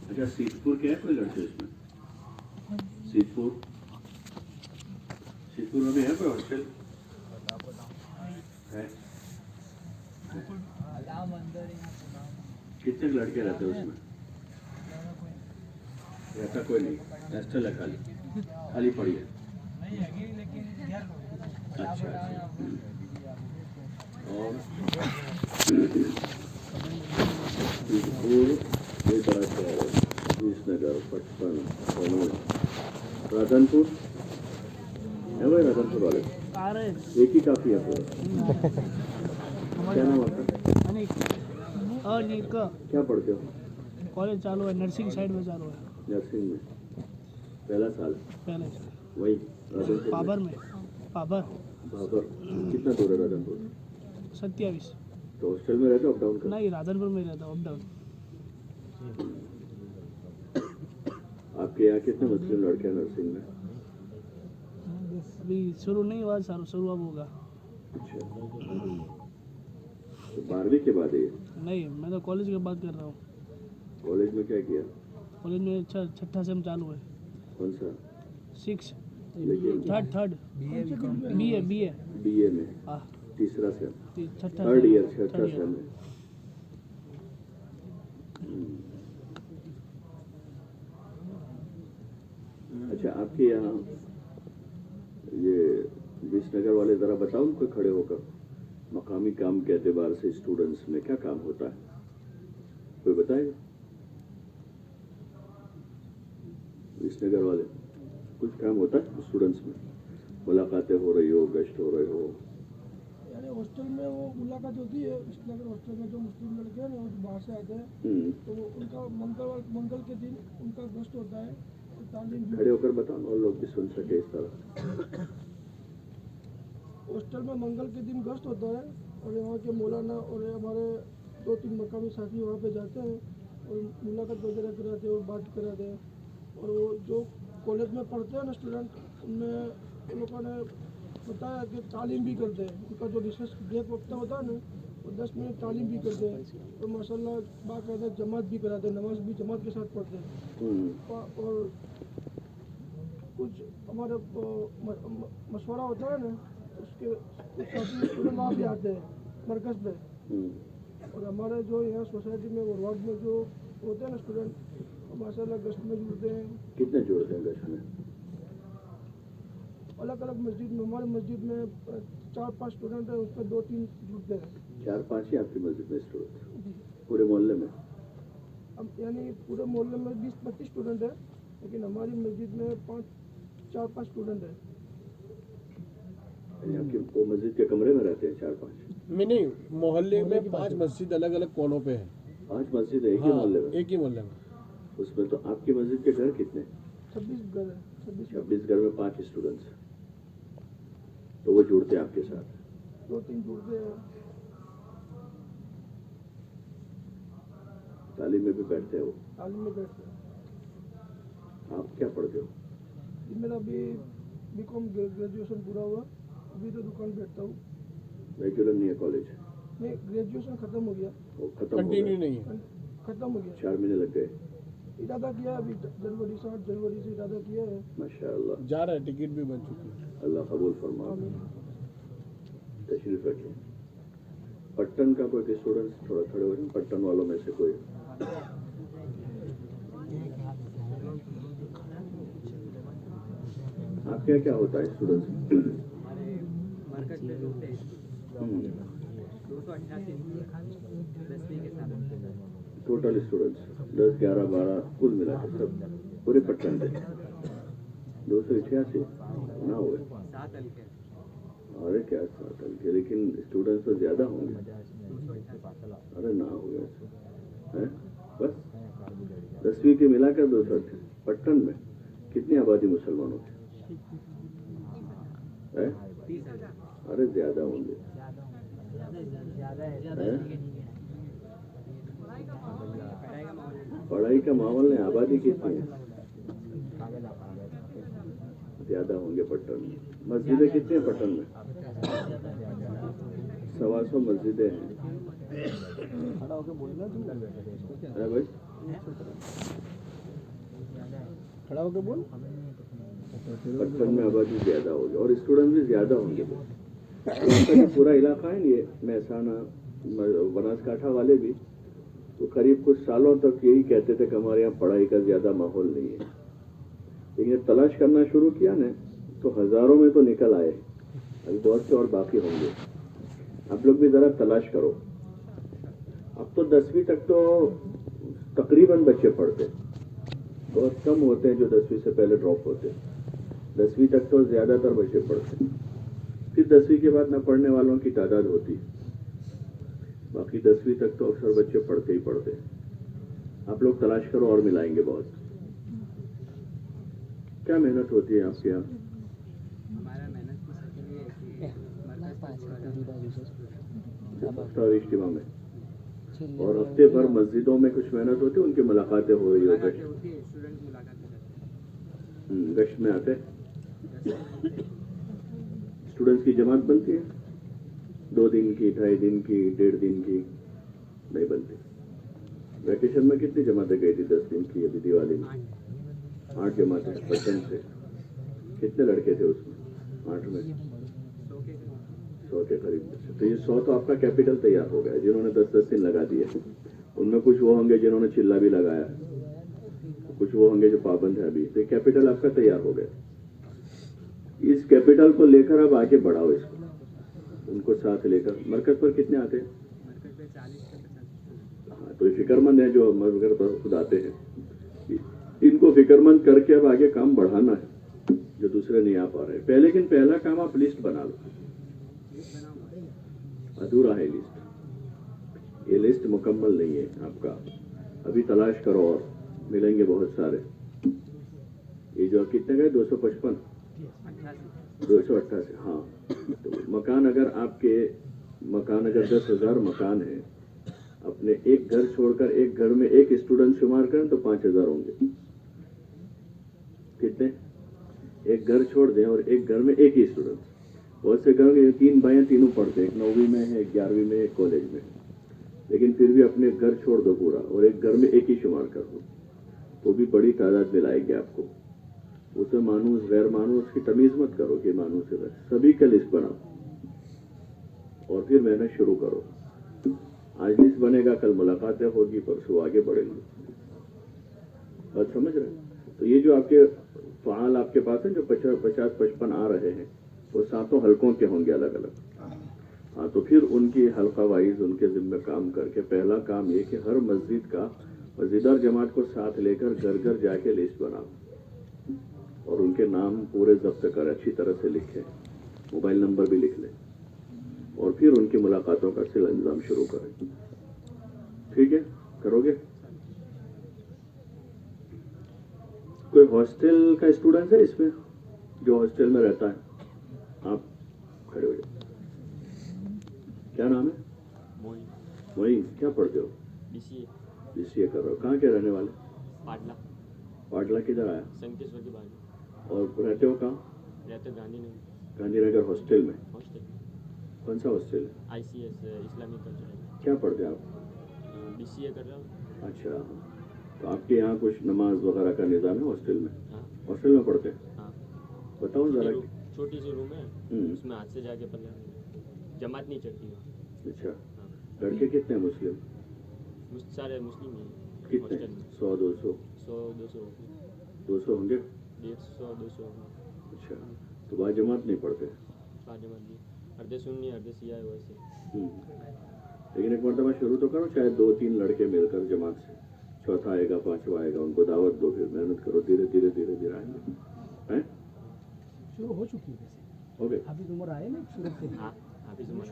अच्छा, सीतपुर के हैं कोई लड़के इसमें? सीतपुर में भी है कोई हॉस्टल? है? कितने लड़के रहते हैं उसमें? रहता कोई नहीं, हॉस्टल है खाली पड़ी है। अच्छा। और सीतपुर ये बड़ा शहर है, विसनगर, पटना, राधनपुर है भाई, राधनपुर वाले एक ही काफी है पूरा। क्या नाम आपका? अनिक। क्या पढ़ते हो? कॉलेज चालू है, नर्सिंग साइड में चालू है। नर्सिंग में पहला साल? पहले वही राधनपुर पाबर में। भाबर कितना दूर है राधनपुर? 27। तो हॉस्टल में रहते हो, अप डाउन करते? नहीं, राधनपुर में रहता हूँ, अप डाउन। आपके यहाँ कितने मुस्लिम लड़के हैं नर्सिंग में? अभी शुरू नहीं हुआ, शुरू अब होगा। अच्छा, तो 12वीं के बाद है ये? नहीं, मैं तो कॉलेज की बात कर रहा हूँ। कॉलेज में क्या किया? कॉलेज में छठा सेम चालू है। कौन सा? 6 लेकिन थर्ड बीए में हाँ, तीसरा सेम, छठा थर्ड ईयर, third छठा year। सेम में। अच्छा, आपके यहाँ ये विसनगर वाले जरा बताओ उनको खड़े होकर, मकामी काम के एतबार से स्टूडेंट्स में क्या काम होता है, कोई बताएगा? विसनगर वाले कुछ काम होता है स्टूडेंट्स में? मुलाकातें हो रही हो, गश्त हो रहे हो? यानी हॉस्टल में वो मुलाकात होती है। विसनगर हॉस्टल में जो मुस्लिम लड़के हैं ना, वो बाहर से आते हैं, तो वो उनका मंगल के दिन उनका गश्त होता है। और तालीम खड़े होकर बताओ और लोग भी सुन सके इस तरह। हॉस्टल में मंगल के दिन गश्त होता है, और यहाँ के मौलाना और हमारे 2-3 मकामी साथी वहाँ पे जाते हैं और मुलाकात वगैरह कराते हैं और बात कराते हैं। और वो जो कॉलेज में पढ़ते हैं ना स्टूडेंट, उनमें उन लोगों ने बताया कि तालीम भी करते हैं। उनका जो रिसेस ब्रेक वक्त होता है ना, वो 10 मिनट तालीम भी करते हैं। और माशाल्लाह बाकायदा जमात भी कराते हैं, नमाज भी जमात के साथ पढ़ते हैं। और कुछ हमारे मशवरा होता है ना, उसके कुछ साथी स्टूडेंट वहाँ भी आते हैं मरकज़ पे। और हमारे जो यहाँ सोसाइटी में और वार्ड में जो होते हैं ना स्टूडेंट, माशाल्लाह गश्त में जुड़ते हैं। कितने जुड़ते हैं गश्त में? अलग अलग मस्जिद में, हमारी मस्जिद में 4-5 स्टूडेंट है, उसमें 2-3 जुड़ते हैं। 4-5 ही आपकी मस्जिद में स्टूडेंट? पूरे मोहल्ले में? अब यानी पूरे मोहल्ले में 20-25 स्टूडेंट है, लेकिन हमारी मस्जिद में 4-5 स्टूडेंट है। आपकी वो मस्जिद के कमरे में रहते हैं 4-5? नहीं, मोहल्ले में 5 मस्जिद अलग अलग कोनों पे है। 5 मस्जिद है एक ही मोहल्ले में? एक ही मोहल्ले में। उसमें तो आपकी मस्जिद के घर कितने? 26 घर है। 26 घर में 5 स्टूडेंट्स, तो वो जुड़ते हैं आपके साथ? 2-3 जुड़ते हैं। तालीम में भी बैठते हैं वो? तालीम में बैठते हैं। आप क्या पढ़ते हो? मेरा अभी बीकॉम ग्रेजुएशन पूरा हुआ, अभी तो दुकान बैठता हूँ। रेगुलर नहीं है कॉलेज? नहीं, ग्रेजुएशन खत्म हो गया। वो खत्म हो कंटिन्यू गया? नहीं है, खत्म हो गया। 4 महीने लग गए? इरादा किया अभी जनवरी 7 जनवरी से इरादा किया है। माशाअल्लाह, जा रहा है, टिकट भी बन चुकी है। अल्लाह कबूल फरमा। आमीन। तशरीफ रखें। पट्टन का कोई स्टूडेंट थोड़ा खड़े हो जाए, पट्टन वालों में से कोई? आपके यहाँ क्या होता है स्टूडेंट्स? हमारे मरकज में जो थे 288 10वीं के साथ टोटल स्टूडेंट्स 10, 11, 12 कुल मिला के सब पूरे पट्टन में 288 ना हुए? 7 हल्के। अरे क्या 7 हल्के, लेकिन स्टूडेंट्स तो ज्यादा होंगे। अरे ना हुए हैं, बस 10वीं के मिलाकर 288। पट्टन में कितनी आबादी मुसलमानों की है? 30,000। अरे ज्यादा होंगे। पढ़ाई का माहौल है, आबादी कितनी है? ज्यादा होंगे पट्टन में। मस्जिदें कितनी हैं पट्टन में? 125 मस्जिदें हैं। अरे भाई खड़ा होकर बोल। 55 में आबादी ज़्यादा होगी और स्टूडेंट भी ज़्यादा होंगे। तो जो पूरा इलाका है ये महसाना बनासकांठा वाले भी तो करीब कुछ सालों तक यही कहते थे कि हमारे यहाँ पढ़ाई का ज़्यादा माहौल नहीं है, लेकिन ये तलाश करना शुरू किया ना तो हज़ारों में तो निकल आए, अभी बहुत से और बाकी होंगे। आप लोग भी ज़रा तलाश करो। अब तो 10वीं तक तो तकरीबन बच्चे पढ़ते, बहुत कम होते हैं जो 10वीं से पहले ड्रॉप होते। 10वीं तक तो ज़्यादातर बच्चे पढ़ते, फिर 10वीं के बाद न पढ़ने वालों की तादाद होती, बाकी 10वीं तक तो अक्सर बच्चे पढ़ते ही पढ़ते। आप लोग तलाश करो और मिलाएंगे बहुत। क्या मेहनत होती है आपके यहाँ? हमारा मेहनत की के लिए मरकज और इज्तिमा में और हफ्ते भर मस्जिदों में कुछ मेहनत होती है, उनकी मुलाकातें हो रही होती है, होती है, स्टूडेंट मुलाकात करते हैं। गश्त में आते स्टूडेंट्स की जमात बनती है, 2 दिन की, 2.5 दिन की, 1.5 दिन की नहीं बनती। वैकेशन में कितनी जमातें गई थी 10 दिन की? अभी दिवाली में 8 जमातें पटन से। कितने लड़के थे उसमें 8 में? 100 के करीब। तो ये 100 तो आपका कैपिटल तैयार हो गया, जिन्होंने 10-10 दिन लगा दिए। उनमें कुछ वो होंगे जिन्होंने चिल्ला भी लगाया, कुछ वो होंगे जो पाबंद है अभी। तो कैपिटल आपका तैयार हो गया। इस कैपिटल को लेकर अब आगे बढ़ाओ इसको, उनको साथ लेकर। मरकज पर कितने आते हैं? मरकज पे 40 से 50। हाँ, तो ये फिक्रमंद है जो मरकज पर खुद आते हैं। इनको फिक्रमंद करके अब आगे काम बढ़ाना है जो दूसरे नहीं आ पा रहे। लेकिन पहला काम आप लिस्ट बना लो, अधूरा है लिस्ट। ये लिस्ट मुकम्मल नहीं है आपका, अभी तलाश करो और मिलेंगे बहुत सारे। ये जो कितने गए 255 288। हाँ, तो मकान अगर आपके अगर 10,000 मकान है, अपने एक घर छोड़कर एक घर में एक स्टूडेंट शुमार करें तो 5,000 होंगे। कितने? एक घर छोड़ दें और एक घर में एक ही स्टूडेंट। बहुत से घर में 3 भाई तीनों पढ़ते हैं, 9वीं में है, 11वीं में है, कॉलेज में है, लेकिन फिर भी अपने घर छोड़ दो पूरा और एक घर में एक ही शुमार कर दो, वो भी बड़ी तादाद में लाएंगे आपको। उसे मानूस गैर मानूस की तमीज मत करो कि मानूस है, सभी का लिस्ट बनाओ और फिर मेहनत शुरू करो। आज लिस्ट बनेगा, कल मुलाकातें होगी, परसों आगे बढ़ेंगे। बात समझ रहे हैं? तो ये जो आपके फाल आपके पास है जो 50-55 आ रहे हैं, वो 7 हलकों के होंगे अलग अलग। हाँ, तो फिर उनकी हल्का वाइज उनके जिम्मे काम करके पहला काम ये कि हर मस्जिद का मस्जिदार जमात को साथ लेकर घर घर जाके लिस्ट बनाओ और उनके नाम पूरे जब्त कर अच्छी तरह से लिखें, मोबाइल नंबर भी लिख लें और फिर उनकी मुलाकातों का सिल इंतजाम शुरू करें। ठीक है, करोगे? कोई हॉस्टल का स्टूडेंट है इसमें जो हॉस्टल में रहता है? आप खड़े हो जाओ। क्या नाम है? मोइन। क्या पढ़ते हो? बीसीए कर रहे हो। कहाँ के रहने वाले? पाटला। पाटला किधर आया? संकेश्वर के बाजू। और रहते हो कहाँ? रहते गांधीनगर। गांधीनगर हॉस्टल में? हॉस्टल। कौन सा हॉस्टल है? ICS Islamic culture. क्या पढ़ते हैं आप? BCA कर रहा हूँ। अच्छा, तो आपके यहाँ कुछ नमाज वगैरह का निज़ाम है हॉस्टल में? हाँ। हॉस्टल में पढ़ते हैं? हाँ। बताओ जरा। छोटी सी रूम है, उसमें हाथ से जाके पढ़ना, जमात नहीं चढ़ती वहाँ। अच्छा, हाँ। लड़के कितने मुस्लिम? सारे मुस्लिम ही हैं। कितने? हॉस्टल में 100-200? 100-200 होंगे। 150-200। अच्छा, तो वहाँ जमात नहीं पढ़ते? जमात नहीं, अर्धे सुन्नी अर्धे शिया है वैसे। लेकिन एक मरतबा शुरू तो करो, चाहे 2-3 लड़के मिलकर जमात से, चौथा आएगा, 5वां आएगा, उनको दावत दो, फिर मेहनत करो, धीरे धीरे धीरे धीरे आएंगे। हैं? शुरू हो चुकी है वैसे। हो गए? हाफिज उमर आए ना सूरत से। हाँ, हाफिज उमर।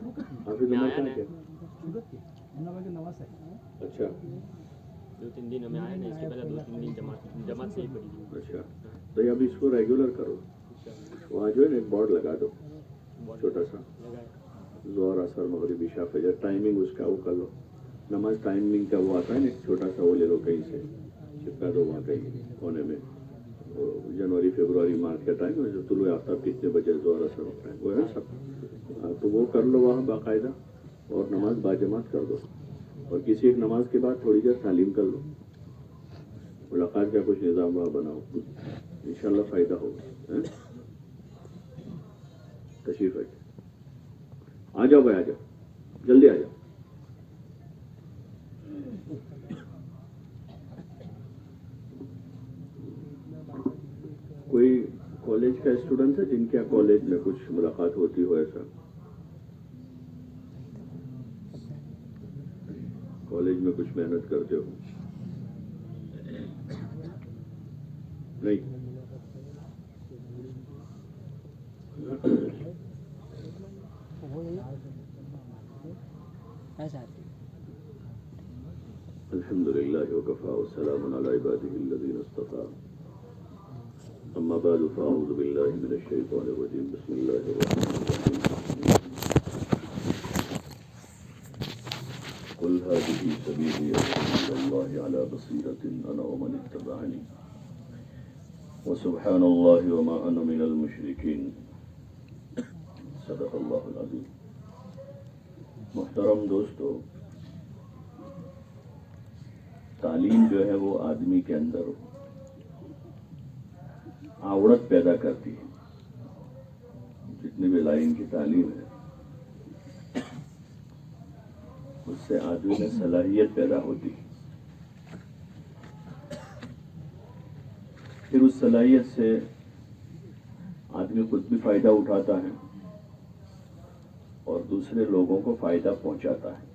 हाफिज उमर कहाँ के? सूरत के अहमदाबाद के नवास है। अच्छा, 2-3 दिन हमें आए ना, इसके पहले 2-3 दिन जमात से ही पड़ी थी। अच्छा, तो ये अब इसको रेगुलर करो। वहाँ जो है ना एक बोर्ड लगा दो छोटा सा, ज़ोहर असर मगरिब इशा फजर, टाइमिंग उसका वो कर लो। नमाज टाइमिंग का वो आता है ना, छोटा सा वो ले लो कहीं से, चिपका दो वहाँ कहीं कोने में। जनवरी फरवरी मार्च का टाइम है, जो तुलुए आफ्ताब कितने बजे ज़ोहर असर होता है वो है सब। तो वो कर लो वहाँ बाकायदा और नमाज बाजमात कर दो। اور کسی ایک نماز کے بعد تھوڑی دیر تعلیم کر لو, ملاقات کا کچھ نظام وہاں بناؤ, انشاءاللہ فائدہ ہوگا. تشریف رکھیں, آ جاؤ بھائی, آ جاؤ, جلدی آ جاؤ. کوئی کالج کا اسٹوڈنٹ ہے جن کے کالج میں کچھ ملاقات ہوتی ہو, ایسا کالج میں کچھ محنت کرتے ہو؟ نہیں. الحمد للہ وکفى والسلام علی عباده الذین اصطفى. اما بعد فاعوذ باللہ من الشیطان الرجیم. بسم اللہ الرحمن الرحیم. قل هذه سبیلی ادعو الی اللہ علی بصیرۃ انا ومن اتبعنی وسبحان اللہ وما انا من المشرکین. صدق اللہ العظیم. محترم دوستو, تعلیم جو ہے وہ آدمی کے اندر آوڑت پیدا کرتی ہے. جتنی بھی لائن کی تعلیم ہے اس سے آدمی میں صلاحیت پیدا ہوتی ہے. پھر اس صلاحیت سے آدمی خود بھی فائدہ اٹھاتا ہے اور دوسرے لوگوں کو فائدہ پہنچاتا ہے.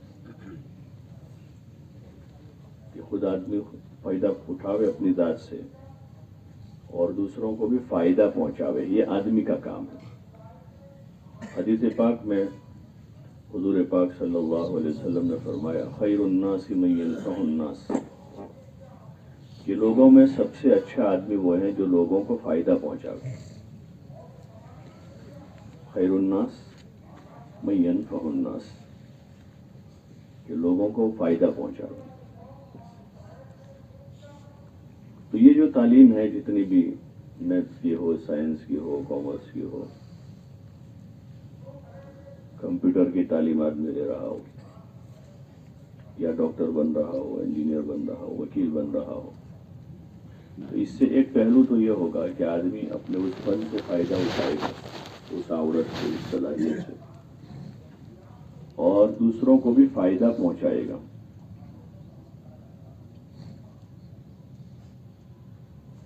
کہ خود آدمی فائدہ اٹھاوے اپنی ذات سے اور دوسروں کو بھی فائدہ پہنچاوے, یہ آدمی کا کام ہے. حدیث پاک میں حضور پاک صلی اللہ علیہ وسلم نے فرمایا, خیر الناس من ينفع الناس, کہ لوگوں میں سب سے اچھا آدمی وہ ہے جو لوگوں کو فائدہ پہنچاوے. خیر الناس من ينفع الناس, کہ لوگوں کو فائدہ پہنچاوے. تو یہ جو تعلیم ہے, جتنی بھی میتھس کی ہو, سائنس کی ہو, کامرس کی ہو, کمپیوٹر کی تعلیم آدمی لے رہا ہو, یا ڈاکٹر بن رہا ہو, انجینئر بن رہا ہو, وکیل بن رہا ہو, تو اس سے ایک پہلو تو یہ ہوگا کہ آدمی اپنے اس فن سے فائدہ اٹھائے گا, اس عورت سے, اس صلاحیت سے, اور دوسروں کو بھی فائدہ پہنچائے گا.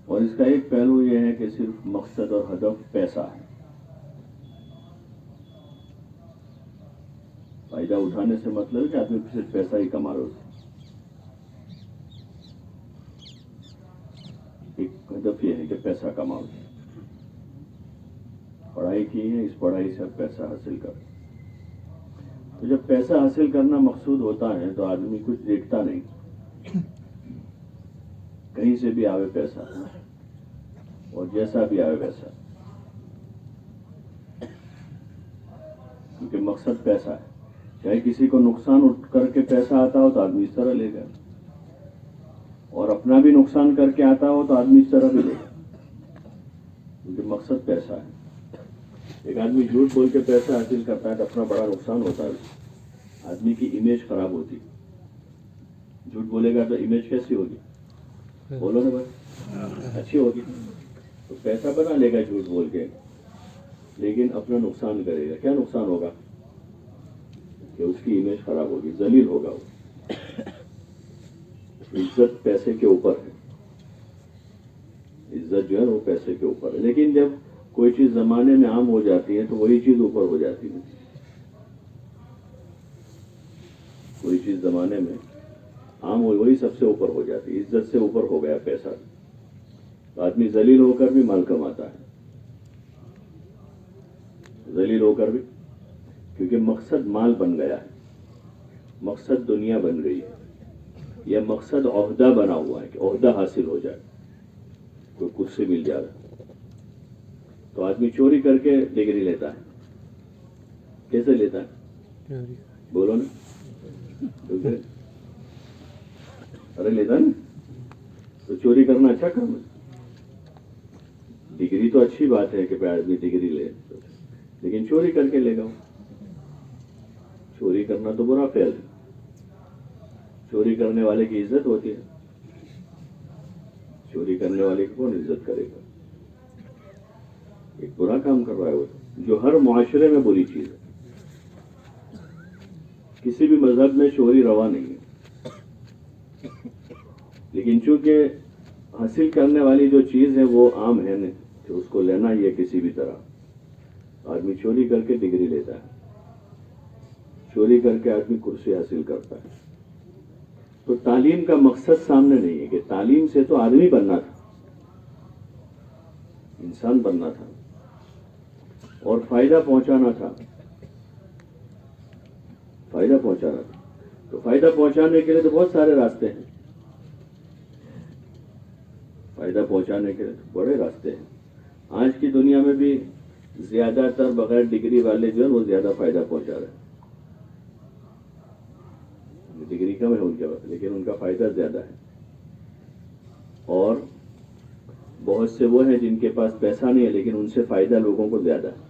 اور اس کا ایک پہلو یہ ہے کہ صرف مقصد اور ہدف پیسہ ہے. فائدہ اٹھانے سے مطلب ہے کہ آدمی صرف پیسہ ہی کما لو. ایک ہدف یہ ہے کہ پیسہ کماؤ, پڑھائی کی ہے, اس پڑھائی سے اب پیسہ حاصل کر. تو جب پیسہ حاصل کرنا مقصود ہوتا ہے تو آدمی کچھ دیکھتا نہیں, کہیں سے بھی آوے پیسہ اور جیسا بھی آوے ویسا, کیونکہ مقصد پیسہ ہے. چاہے کسی کو نقصان اٹھ کر کے پیسہ آتا ہو تو آدمی اس طرح لے گا, اور اپنا بھی نقصان کر کے آتا ہو تو آدمی اس طرح بھی لے گا, کیونکہ مقصد پیسہ ہے. ایک آدمی جھوٹ بول کے پیسہ حاصل کرتا ہے تو اپنا بڑا نقصان ہوتا ہے, آدمی کی امیج خراب ہوتی. جھوٹ بولے گا تو امیج کیسی ہوگی؟ بولو نا بھائی, اچھی ہوگی. تو پیسہ بنا لے گا جھوٹ بول کے, لیکن اپنا نقصان کرے گا. کیا نقصان ہوگا؟ کہ اس کی امیج خراب ہوگی, ذلیل ہوگا وہ. عزت پیسے کے اوپر ہے, عزت جو ہے وہ پیسے کے اوپر ہے. لیکن جب کوئی چیز زمانے میں عام ہو جاتی ہے تو وہی چیز اوپر ہو جاتی ہے. کوئی چیز زمانے میں عام ہو, وہی سب سے اوپر ہو جاتی ہے. عزت سے اوپر ہو گیا پیسہ, تو آدمی ذلیل ہو کر بھی مال کماتا ہے, ذلیل ہو کر بھی, کیونکہ مقصد مال بن گیا ہے, مقصد دنیا بن گئی ہے, یا مقصد عہدہ بنا ہوا ہے کہ عہدہ حاصل ہو جائے, کوئی کرسی مل جائے تو آدمی چوری کر کے ڈگری لیتا ہے. کیسے لیتا ہے؟ بولو نا, ارے لیتا نا. تو چوری کرنا اچھا کام ہے. ڈگری تو اچھی بات ہے کہ آدمی ڈگری لے, لیکن چوری کر کے لے گا. چوری کرنا تو برا فعل ہے. چوری کرنے والے کی عزت ہوتی ہے؟ چوری کرنے والے کی کون عزت کرے گا؟ ایک برا کام کر رہا ہے وہ، جو ہر معاشرے میں بری چیز ہے. کسی بھی مذہب میں چوری روا نہیں ہے، لیکن چونکہ حاصل کرنے والی جو چیز ہے وہ عام ہے نا، کہ اس کو لینا ہی ہے کسی بھی طرح. آدمی چوری کر کے ڈگری لیتا ہے، چوری کر کے آدمی کرسی حاصل کرتا ہے. تو تعلیم کا مقصد سامنے نہیں ہے کہ تعلیم سے تو آدمی بننا تھا، انسان بننا تھا اور فائدہ پہنچانا تھا. فائدہ پہنچانا تھا. تو فائدہ پہنچانے کے لیے تو بہت سارے راستے ہیں. فائدہ پہنچانے کے لیے تو بڑے راستے ہیں. آج کی دنیا میں بھی زیادہ تر بغیر ڈگری والے جو ہیں وہ زیادہ فائدہ پہنچا رہے ہیں. ڈگری کم ہے ان کے پاس لیکن ان کا فائدہ زیادہ ہے. اور بہت سے وہ ہیں جن کے پاس پیسہ نہیں ہے لیکن ان سے فائدہ لوگوں کو زیادہ ہے.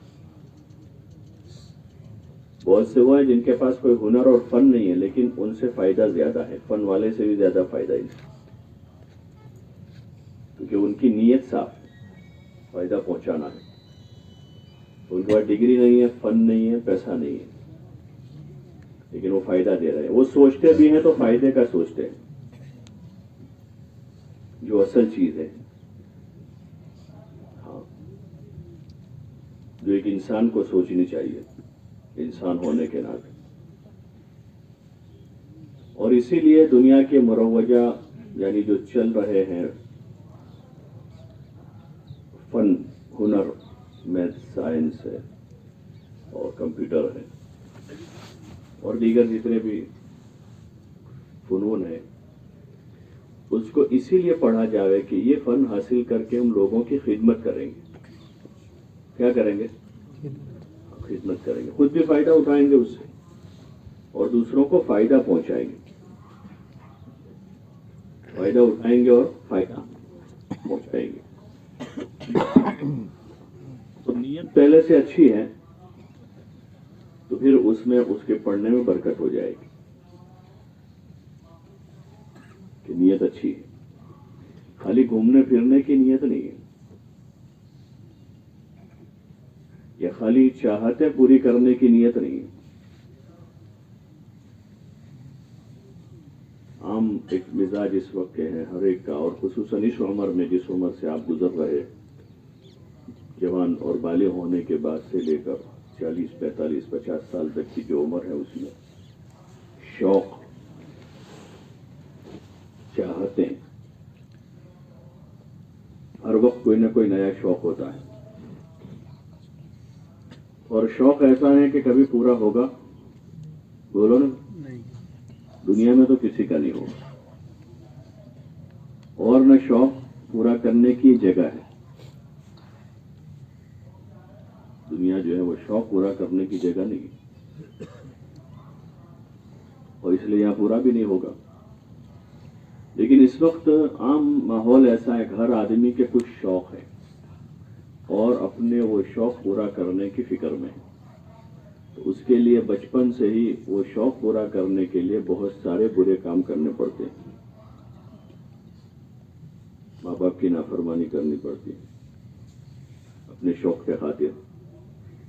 بہت سے وہ ہیں جن کے پاس کوئی ہنر اور فن نہیں ہے لیکن ان سے فائدہ زیادہ ہے. فن والے سے بھی زیادہ فائدہ ان سے، کیونکہ ان کی نیت صاف ہے، فائدہ پہنچانا ہے. ان کے پاس ڈگری نہیں ہے، فن نہیں ہے، پیسہ نہیں ہے، لیکن وہ فائدہ دے رہے ہیں. وہ سوچتے بھی ہیں تو فائدے کا سوچتے ہیں، جو اصل چیز ہے. ہاں، جو ایک انسان کو سوچنی چاہیے انسان ہونے کے ناطے. اور اسی لیے دنیا کے مروجہ یعنی جو چل رہے ہیں فن، ہنر، میتھ، سائنس ہے اور کمپیوٹر ہے اور دیگر جتنے بھی فنون ہیں، اس کو اسی لیے پڑھا جاوے کہ یہ فن حاصل کر کے ہم لوگوں کی خدمت کریں گے. کیا کریں گے؟ خدمت کریں گے. خود بھی فائدہ اٹھائیں گے اس سے اور دوسروں کو فائدہ پہنچائیں گے. فائدہ اٹھائیں گے اور فائدہ پہنچائیں گے. تو نیت پہلے سے اچھی ہے تو پھر اس میں اس کے پڑھنے میں برکت ہو جائے گی کہ نیت اچھی ہے. خالی گھومنے پھرنے کی نیت نہیں ہے یا خالی چاہتیں پوری کرنے کی نیت نہیں ہے. عام ایک مزاج اس وقت کے ہیں ہر ایک کا، اور خصوصاً اس عمر میں جس عمر سے آپ گزر رہے، جوان اور بالغ ہونے کے بعد سے لے کر 40، 45، 50 سال تک کی جو عمر ہے اس میں شوق، چاہتیں، ہر وقت کوئی نہ کوئی نیا شوق ہوتا ہے. اور شوق ایسا ہے کہ کبھی پورا ہوگا؟ بولو نا. دنیا میں تو کسی کا نہیں ہوگا. اور نہ شوق پورا کرنے کی جگہ ہے. دنیا جو ہے وہ شوق پورا کرنے کی جگہ نہیں ہے اور اس لیے یہاں پورا بھی نہیں ہوگا. لیکن اس وقت عام ماحول ایسا ہے کہ ہر آدمی کے کچھ شوق ہے اور اپنے وہ شوق پورا کرنے کی فکر میں ہے. تو اس کے لیے بچپن سے ہی وہ شوق پورا کرنے کے لیے بہت سارے برے کام کرنے پڑتے ہیں. ماں باپ کی نافرمانی کرنی پڑتی ہے اپنے شوق کے خاطر.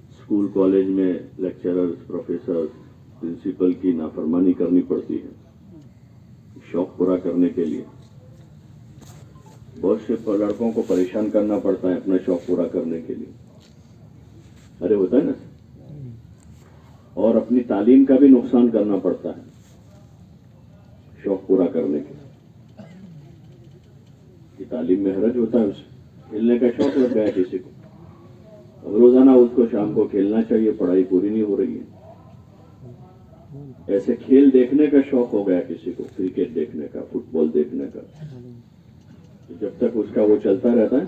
اسکول کالج میں لیکچرر، پروفیسر، پرنسپل کی نافرمانی کرنی پڑتی ہے شوق پورا کرنے کے لیے. بہت سے لڑکوں کو پریشان کرنا پڑتا ہے اپنا شوق پورا کرنے کے لیے. ارے ہوتا ہے نا. اور اپنی تعلیم کا بھی نقصان کرنا پڑتا ہے شوق پورا کرنے کے لیے. کہ تعلیم میں حرج ہوتا ہے. اسے کھیلنے کا شوق لگ گیا کسی کو، اب روزانہ اس کو شام کو کھیلنا چاہیے، پڑھائی پوری نہیں ہو رہی ہے. ایسے کھیل دیکھنے کا شوق ہو گیا کسی کو، کرکٹ دیکھنے کا، فٹ بال دیکھنے کا. جب تک اس کا وہ چلتا رہتا ہے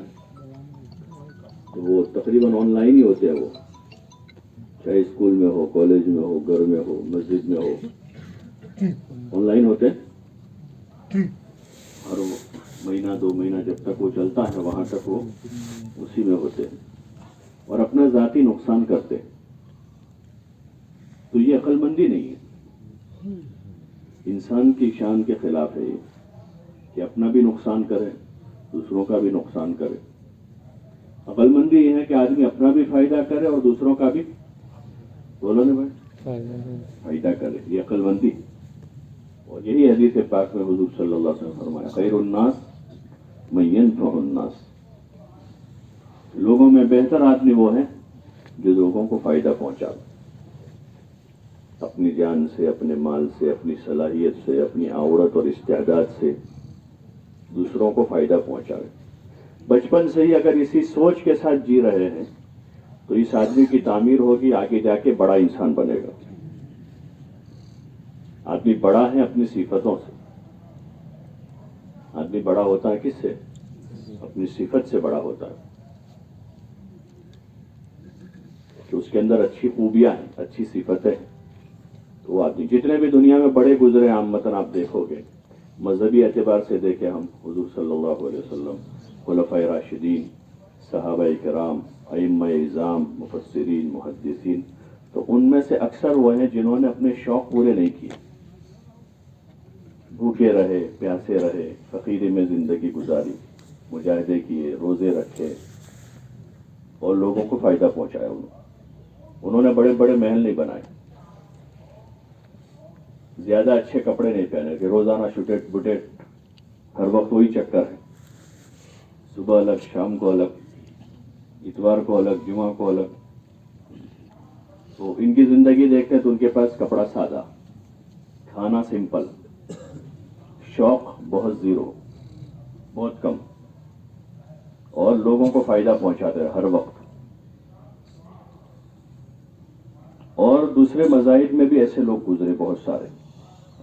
تو وہ تقریباً آن لائن ہی ہوتے ہیں. وہ چاہے اسکول میں ہو، کالج میں ہو، گھر میں ہو، مسجد میں ہو، آن لائن ہوتے ہیں. ہر مہینہ 2 مہینہ جب تک وہ چلتا ہے وہاں تک وہ اسی میں ہوتے ہیں اور اپنا ذاتی نقصان کرتے ہیں. تو یہ عقل مندی نہیں ہے. انسان کی شان کے خلاف ہے یہ کہ اپنا بھی نقصان کرے دوسروں کا بھی نقصان کرے. عقل مندی یہ ہے کہ آدمی اپنا بھی فائدہ کرے اور دوسروں کا بھی بولو نا بھائی فائدہ کرے. یہ عقل مندی. اور یہی حدیث پاک میں حضور صلی اللہ علیہ وسلم فرمایا خیر الناس من ينفع الناس. لوگوں میں بہتر آدمی وہ ہے جو لوگوں کو فائدہ پہنچائے اپنی جان سے, اپنے مال سے, اپنی صلاحیت سے, اپنی عورت اور استعداد سے دوسروں کو فائدہ پہنچائے. بچپن سے ہی اگر اسی سوچ کے ساتھ جی رہے ہیں تو اس آدمی کی تعمیر ہوگی, آگے جا کے بڑا انسان بنے گا. آدمی بڑا ہے اپنی صفتوں سے. آدمی بڑا ہوتا ہے کس سے؟ اپنی صفت سے بڑا ہوتا ہے. کہ اس کے اندر اچھی خوبیاں ہیں, اچھی صفتیں ہیں. تو وہ آدمی جتنے بھی دنیا میں بڑے گزرے عامتاً آپ دیکھو گے, مذہبی اعتبار سے دیکھیں ہم حضور صلی اللہ علیہ وسلم, خلفائے راشدین, صحابہ کرام, ائمہ اعظام, مفسرین, محدثین, تو ان میں سے اکثر وہ ہیں جنہوں نے اپنے شوق پورے نہیں کیے. بھوکے رہے, پیاسے رہے, فقیری میں زندگی گزاری, مجاہدے کیے, روزے رکھے اور لوگوں کو فائدہ پہنچایا. انہوں نے بڑے بڑے محل نہیں بنائے, زیادہ اچھے کپڑے نہیں پہنے کہ روزانہ شٹیٹ بٹیٹ ہر وقت وہی چکر ہے. صبح الگ, شام کو الگ, اتوار کو الگ, جمعہ کو الگ. تو ان کی زندگی دیکھتے تو ان کے پاس کپڑا سادہ, کھانا سمپل, شوق بہت زیرو, بہت کم, اور لوگوں کو فائدہ پہنچاتے ہیں ہر وقت. اور دوسرے مذاہب میں بھی ایسے لوگ گزرے بہت سارے.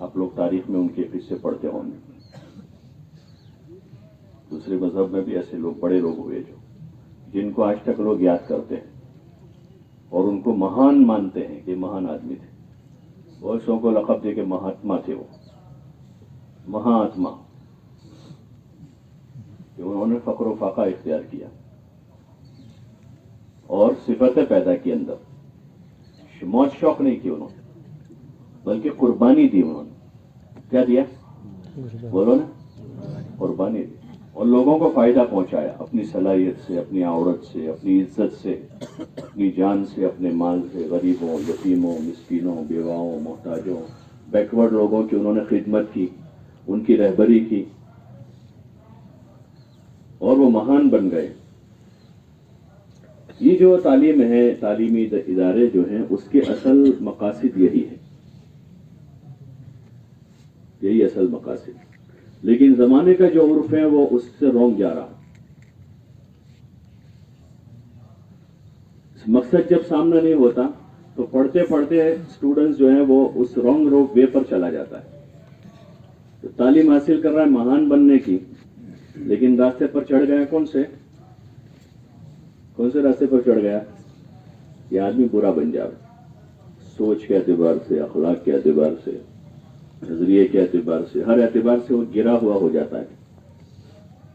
آپ لوگ تاریخ میں ان کے قصے پڑھتے ہوں گے. دوسرے مذہب میں بھی ایسے لوگ, بڑے لوگ ہوئے جو جن کو آج تک لوگ یاد کرتے ہیں اور ان کو مہان مانتے ہیں کہ مہان آدمی تھے. بہت سو کو لقب دے کہ مہاتما تھے, وہ مہاتما, کہ انہوں نے فقر و فاقہ اختیار کیا اور صفتیں پیدا کی اندر. موج شوق نہیں کی انہوں نے, بلکہ قربانی دی انہوں نے. کیا دیا؟ بولو نا, قربانی دی. اور لوگوں کو فائدہ پہنچایا اپنی صلاحیت سے, اپنی عورت سے, اپنی عزت سے, اپنی جان سے, اپنے مال سے. غریبوں, یتیموں, مسکینوں, بیواؤں, محتاجوں, بیکورڈ لوگوں کی انہوں نے خدمت کی, ان کی رہبری کی, اور وہ مہان بن گئے. یہ جو تعلیم ہے, تعلیمی ادارے جو ہیں, اس کے اصل مقاصد یہی ہے, یہی اصل مقاصد. لیکن زمانے کا جو عرف ہے وہ اس سے رونگ جا رہا. مقصد جب سامنا نہیں ہوتا تو پڑھتے پڑھتے اسٹوڈنٹس جو ہیں وہ اس رونگ روڈ وے پر چلا جاتا ہے. تو تعلیم حاصل کر رہا ہے مہان بننے کی, لیکن راستے پر چڑھ گیا کون سے راستے پر چڑھ گیا؟ یہ آدمی برا بن جائے. سوچ کے اعتبار سے, اخلاق کے اعتبار سے, نظریے کے اعتبار سے, ہر اعتبار سے وہ گرا ہوا ہو جاتا ہے.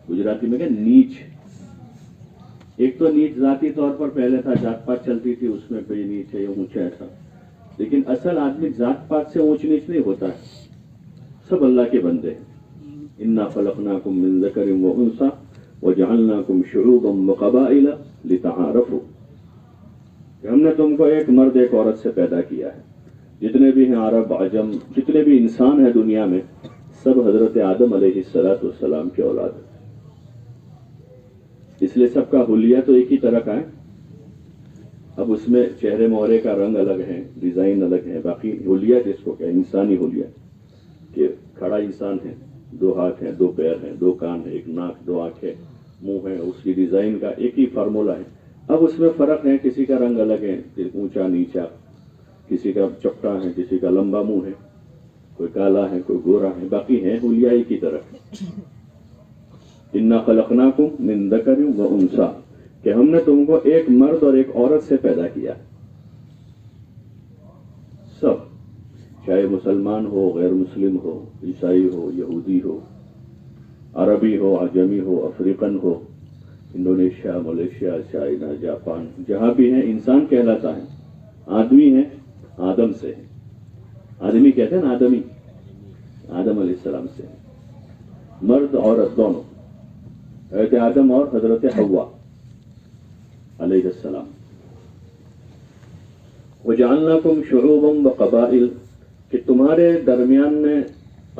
گجراتی میں کہ نیچ. ایک تو نیچ ذاتی طور پر پہلے تھا, جات پات چلتی تھی, اس میں کوئی نیچ ہے یا اونچا ایسا. لیکن اصل آدمی ذات پات سے اونچ نیچ نہیں ہوتا ہے, سب اللہ کے بندے ہیں. انا خلقناکم من ذکر و انثی وجعلناکم شعوبا وقبائل لتعارفوا. کہ ہم نے تم کو ایک مرد ایک عورت سے پیدا کیا ہے. جتنے بھی ہیں عرب, عجم, جتنے بھی انسان ہیں دنیا میں, سب حضرت آدم علیہ السلام کی اولاد ہیں. اس لیے سب کا حلیہ تو ایک ہی طرح کا ہے. اب اس میں چہرے مہرے کا رنگ الگ ہے, ڈیزائن الگ ہے. باقی حلیہ جس کو کہ انسانی حلیہ, کہ کھڑا انسان ہے, 2 ہاتھ ہیں, 2 پیر ہیں, 2 کان ہیں, 1 ناک, 2 آنکھیں, منہ ہے, اس کی ڈیزائن کا ایک ہی فارمولا ہے. اب اس میں فرق ہے, کسی کا رنگ الگ ہے, اونچا نیچا, کسی کا چپٹا ہے, کسی کا لمبا منہ ہے, کوئی کالا ہے, کوئی گورا ہے. باقی ہے حلیہ ایک کی طرف. انا خلقناکم من ذکر و انثی, کہ ہم نے تم کو ایک مرد اور ایک عورت سے پیدا کیا. سب, چاہے مسلمان ہو, غیر مسلم ہو, عیسائی ہو, یہودی ہو, عربی ہو, عجمی ہو, افریقن ہو, انڈونیشیا, ملیشیا, چائنا, جاپان, جہاں بھی ہیں, انسان کہلاتا ہے. آدمی ہے, آدم سے ہے. آدمی کہتے ہیں نا, آدمی. आदम अलैहिस्सलाम से, मर्द औरत दोनों, हज़रत आदम और हज़रत हव्वा अलैहिस्सलाम। वजअलनाकुम शुऊबन व क़बाइल, कि तुम्हारे दरमियान में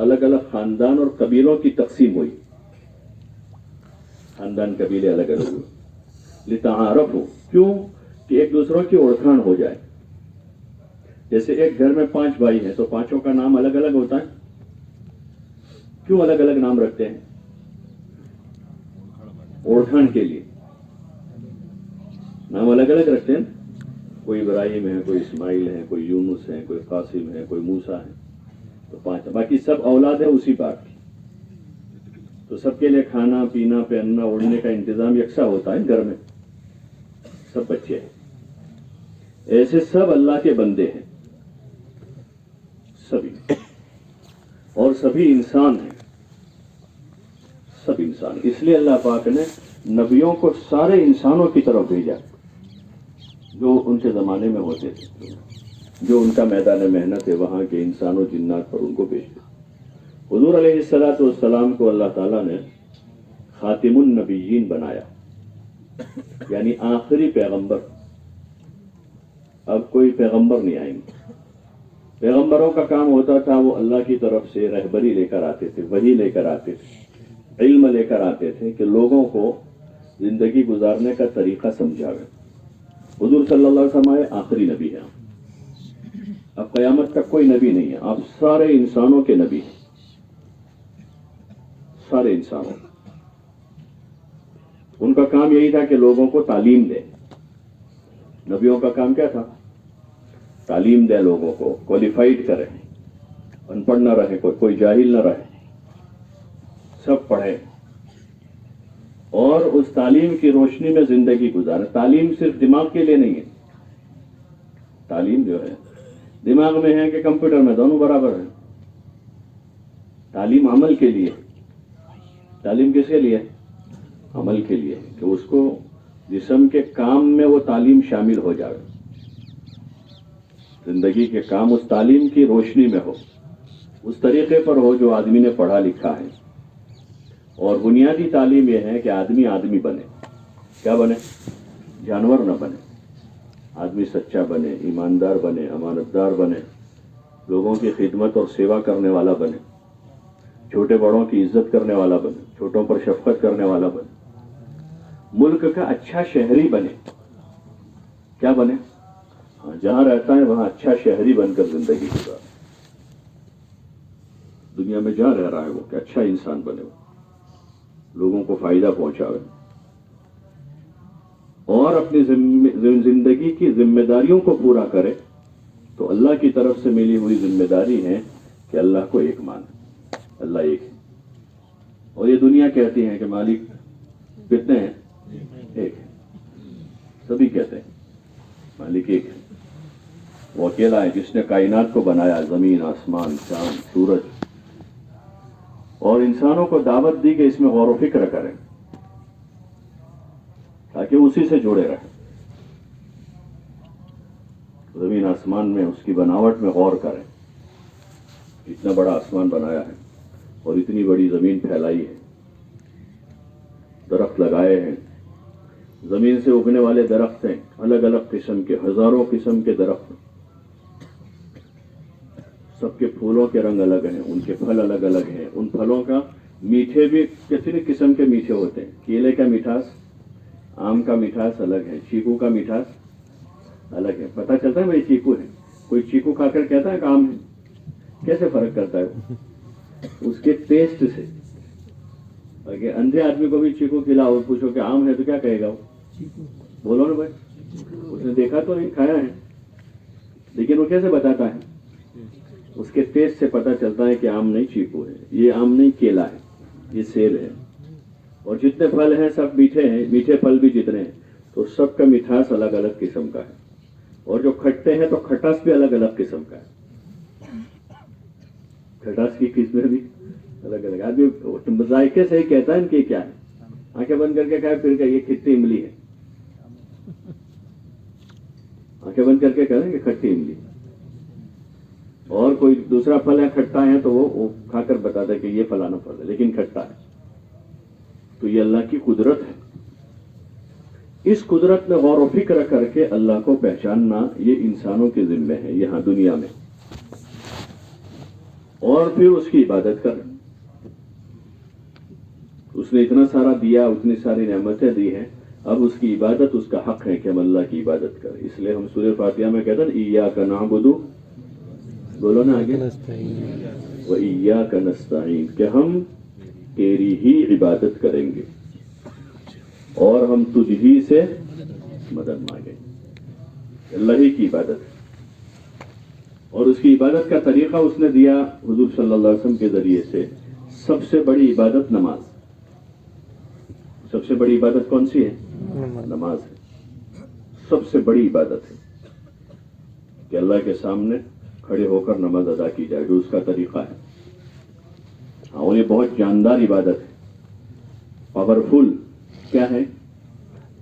अलग अलग खानदान और कबीलों की तकसीम हुई, खानदान कबीले अलग अलग हुए। लिताआरफू, क्यों? कि एक दूसरों की ओळखाण हो जाए। जैसे एक घर में 5 भाई हैं तो पांचों का नाम अलग अलग होता है, क्यों अलग अलग नाम रखते हैं? ओळखाण के लिए नाम अलग अलग रखते हैं। कोई इब्राहिम है, कोई इस्माइल है, कोई यूनुस है, कोई कासिम है, कोई मूसा है, तो 5, बाकी सब औलाद है उसी बाप की। तो सबके लिए खाना पीना पहनना ओढ़ने का इंतजाम यकसा होता है घर में, सब बच्चे हैं। ऐसे सब अल्लाह के बंदे हैं सभी, और सभी इंसान हैं, सब इंसान। इसलिए अल्लाह पाक ने नबियों को सारे इंसानों की तरफ भेजा, जो उनके ज़माने में होते थे, जो उनका मैदान मेहनत है वहाँ के इंसानों जिन्नात पर उनको भेजा। हुजूर अलैहिस्सलातु वस्सलाम को अल्लाह ताला ने खातिमुन नबिय्यीन बनाया, यानी आखिरी पैगंबर। अब कोई पैगंबर नहीं आएंगे। पैगंबरों का काम होता था वो अल्लाह की तरफ से रहबरी लेकर आते थे, वही लेकर आते थे, इल्म लेकर आते थे कि लोगों को जिंदगी गुजारने का तरीका समझावे। हुजूर सल्लल्लाहु अलैहि वसल्लम आखिरी नबी है। अब क़यामत तक कोई नबी नहीं है, आप सारे इंसानों के नबी हैं, सारे इंसानों। उनका काम यही था कि लोगों को तालीम दे। नबियों का काम क्या था? तालीम दे, लोगों को क्वालिफाइड करे, अनपढ़ न रहे, कोई जाहिल न रहे, सब पढ़े और उस तालीम की रोशनी में जिंदगी गुजारे। तालीम सिर्फ दिमाग के लिए नहीं है, तालीम जो है दिमाग में है कि कंप्यूटर में, दोनों बराबर है। तालीम अमल के लिए। तालीम किसके लिए? अमल के लिए, कि उसको जिस्म के काम में वो तालीम शामिल हो जाए, जिंदगी के काम उस तालीम की रोशनी में हो, उस तरीके पर हो जो आदमी ने पढ़ा लिखा है। और बुनियादी तालीम यह है कि आदमी आदमी बने। क्या बने? जानवर न बने, आदमी सच्चा बने, ईमानदार बने, अमानतदार बने, लोगों की खिदमत और सेवा करने वाला बने, छोटे बड़ों की इज्जत करने वाला बने, छोटों पर शफकत करने वाला बने, मुल्क का अच्छा शहरी बने। क्या बने? हाँ, जहां रहता है वहां अच्छा शहरी बनकर जिंदगी गुजारे। दुनिया में जहां रह रहा है वो कि अच्छा इंसान बने, वो लोगों को फायदा पहुंचावे और अपनी जिंदगी की जिम्मेदारियों को पूरा करे। तो अल्लाह की तरफ से मिली हुई जिम्मेदारी है कि अल्लाह को एक माने, अल्लाह एक है। और ये दुनिया कहती है कि मालिक कितने हैं? एक है। सभी कहते हैं मालिक एक है, वो अकेला है जिसने कायनात को बनाया, जमीन, आसमान, चांद, सूरज, और इंसानों को दावत दी कि इसमें गौर व फिक्र करें ताकि उसी से जुड़े रहें। जमीन आसमान में उसकी बनावट में गौर करें। इतना बड़ा आसमान बनाया है और इतनी बड़ी जमीन फैलाई है, दरख्त लगाए हैं, जमीन से उगने वाले दरख्त हैं अलग अलग किस्म के, हजारों किस्म के दरख्त, सबके फूलों के रंग अलग हैं, उनके फल अलग अलग हैं। उन फलों का मीठे भी कितने किस्म के मीठे होते हैं। केले का मिठास, आम का मिठास अलग है, चीकू का मिठास अलग है। पता चलता है भाई चीकू है, कोई चीकू खाकर कहता है कि आम है। कैसे फर्क करता है? उसके टेस्ट से। अगर अंधे आदमी को भी चीकू खिलाओ और पूछो कि आम है तो क्या कहेगा वो? बोलो ना भाई, उसने देखा तो नहीं, खाया है, लेकिन वो कैसे बताता है? उसके टेस्ट से पता चलता है कि आम नहीं चीकू है, ये आम नहीं केला है, ये सेब है। और जितने फल हैं सब मीठे हैं, मीठे फल भी जितने हैं तो सबका मिठास अलग अलग किस्म का है। और जो खट्टे हैं तो खटास भी अलग अलग किस्म का है, खटास की किस्में भी अलग अलग। आदमी जायके से ही कहता है कि क्या है, आंखें बंद करके खाए फिर क्या ये खट्टी इमली है, आंखें बंद करके कह रहे हैं कि खट्टी इमली। اور کوئی دوسرا پھل ہے کھٹا ہے تو وہ کھا کر بتاتا ہے کہ یہ فلانا پھل ہے لیکن کھٹا ہے. تو یہ اللہ کی قدرت ہے. اس قدرت میں غور و فکر کر کے اللہ کو پہچاننا یہ انسانوں کے ذمہ ہے یہاں دنیا میں, اور پھر اس کی عبادت کر. اس نے اتنا سارا دیا, اتنی ساری نعمتیں دی ہیں, اب اس کی عبادت اس کا حق ہے کہ ہم اللہ کی عبادت کریں. اس لیے ہم سورہ فاتحہ میں کہتے ہیں ایاک نعبد, بولو نا آگے, و ایاک نستعین, کہ ہم تیری ہی عبادت کریں گے اور ہم تجھ ہی سے مدد مانگیں. اللہ ہی کی عبادت. اور اس کی عبادت کا طریقہ اس نے دیا حضور صلی اللہ علیہ وسلم کے ذریعے سے. سب سے بڑی عبادت نماز. سب سے بڑی عبادت کون سی ہے؟ نماز ہے. سب سے بڑی عبادت ہے کہ اللہ کے سامنے کھڑے ہو کر نماز ادا کی جائے, جو اس کا طریقہ ہے. اور یہ بہت جاندار عبادت ہے, پاورفل. کیا ہے؟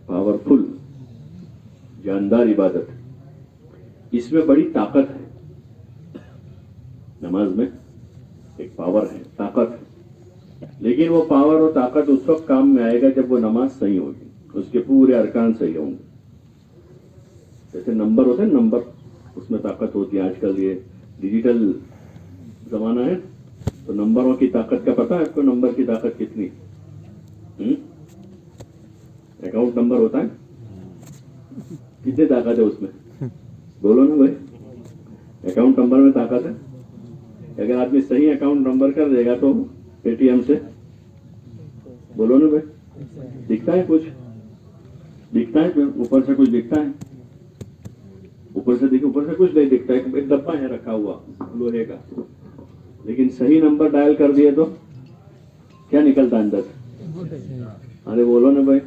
پاورفل, جاندار عبادت. اس میں بڑی طاقت ہے. نماز میں ایک پاور ہے, طاقت ہے. لیکن وہ پاور اور طاقت اس وقت کام میں آئے گا جب وہ نماز صحیح ہوگی, اس کے پورے ارکان صحیح ہوں گے. جیسے نمبر ہوتے ہیں, نمبر, اس میں طاقت ہوتی ہے. آج کل یہ ڈیجیٹل زمانہ ہے تو نمبروں کی طاقت کا پتہ ہے آپ کو؟ نمبر کی طاقت کتنی؟ اکاؤنٹ نمبر ہوتا ہے, کتنی طاقت ہے اس میں؟ بولو نا بھائی, اکاؤنٹ نمبر میں طاقت ہے. اگر آدمی صحیح اکاؤنٹ نمبر کر دے گا تو اے ٹی ایم سے, بولو نا بھائی, دکھتا ہے کچھ, دکھتا ہے اوپر سے کچھ دکھتا ہے, اوپر سے دیکھیں, اوپر سے کچھ نہیں دکھتا ہے. ایک ڈبہ ہے رکھا ہوا لوہے کا, لیکن صحیح نمبر ڈائل کر دیے تو کیا نکلتا ہے اندر سے؟ ارے بولو نا بھائی,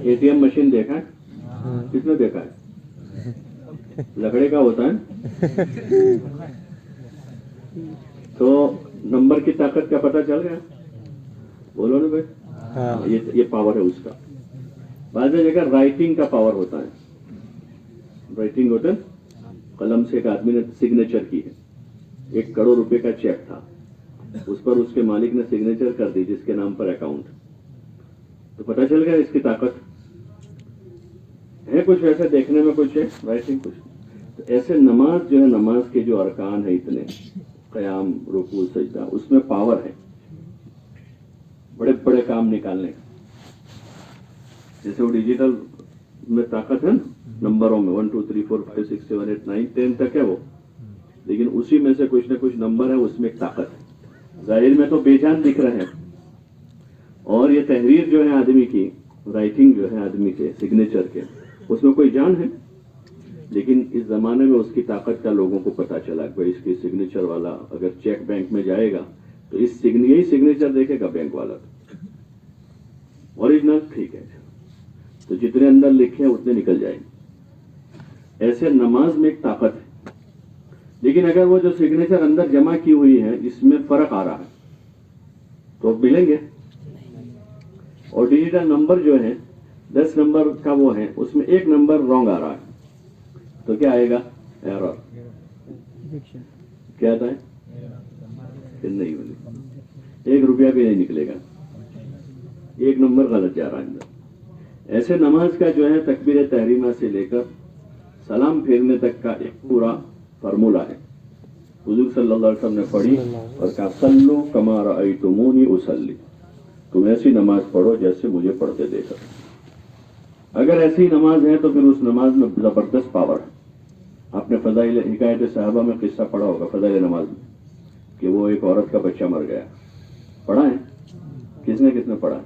اے ٹی ایم مشین دیکھا ہے؟ کس نے دیکھا ہے؟ لکڑے کا ہوتا ہے. تو نمبر کی طاقت کا پتہ چل گیا, بولو نا بھائی. یہ پاور ہے اس کا. بعض جگہ رائٹنگ کا پاور ہوتا ہے. رائٹنگ ہوتا ہے, قلم سے ایک آدمی نے سگنیچر کی ہے, 1 کروڑ روپے کا چیک تھا, اس پر اس کے مالک نے سگنیچر کر دی جس کے نام پر اکاؤنٹ. تو پتہ چل گیا اس کی طاقت ہے. کچھ ایسے دیکھنے میں کچھ ہے, رائٹنگ کچھ. تو ایسے نماز جو ہے, نماز کے جو ارکان ہیں اتنے, قیام, رکوع, سجدہ, اس میں پاور ہے بڑے بڑے کام نکالنے کا. جیسے وہ ڈیجیٹل میں طاقت ہے نمبروں میں, 1 2 3 4 5 6 7 8 9 10 تک ہے وہ, لیکن اسی میں سے کچھ نہ کچھ نمبر ہے, اس میں ایک طاقت ہے. ظاہر میں تو بے جان دکھ رہے ہیں. اور یہ تحریر جو ہے آدمی کی, رائٹنگ جو ہے آدمی کے سگنیچر کے, اس میں کوئی جان ہے. لیکن اس زمانے میں اس کی طاقت کا لوگوں کو پتا چلا کہ اس کی سگنیچر والا اگر چیک بینک میں جائے گا تو یہی سگنیچر دیکھے گا بینک والا, اوریجنل ٹھیک ہے, تو جتنے اندر لکھے ہیں اتنے نکل جائیں گے. ایسے نماز میں ایک طاقت ہے. لیکن اگر وہ جو سگنیچر اندر جمع کی ہوئی ہے اس میں فرق آ رہا ہے تو ملیں گے. اور ڈیجیٹل نمبر جو ہے 10 نمبر کا وہ ہے, اس میں 1 نمبر رانگ آ رہا ہے تو کیا آئے گا؟ ایرر. کیا آتا ہے؟ نہیں بولے 1 روپیہ بھی نہیں نکلے گا, 1 نمبر غلط جا رہا ہے اندر. ایسے نماز کا جو ہے تکبیر تحریمہ سے لے کر سلام پھیرنے تک کا ایک پورا فارمولہ ہے. حضور صلی اللہ علیہ وسلم نے پڑھی اور کہا صلو کما رأیتمونی اصلی, تم ایسی نماز پڑھو جیسے مجھے پڑھتے دیکھا. اگر ایسی نماز ہے تو پھر اس نماز میں زبردست پاور ہے. آپ نے فضائل حکایت صحابہ میں قصہ پڑھا ہوگا فضائل نماز میں, کہ وہ ایک عورت کا بچہ مر گیا. پڑھا ہے؟ کس نے پڑھا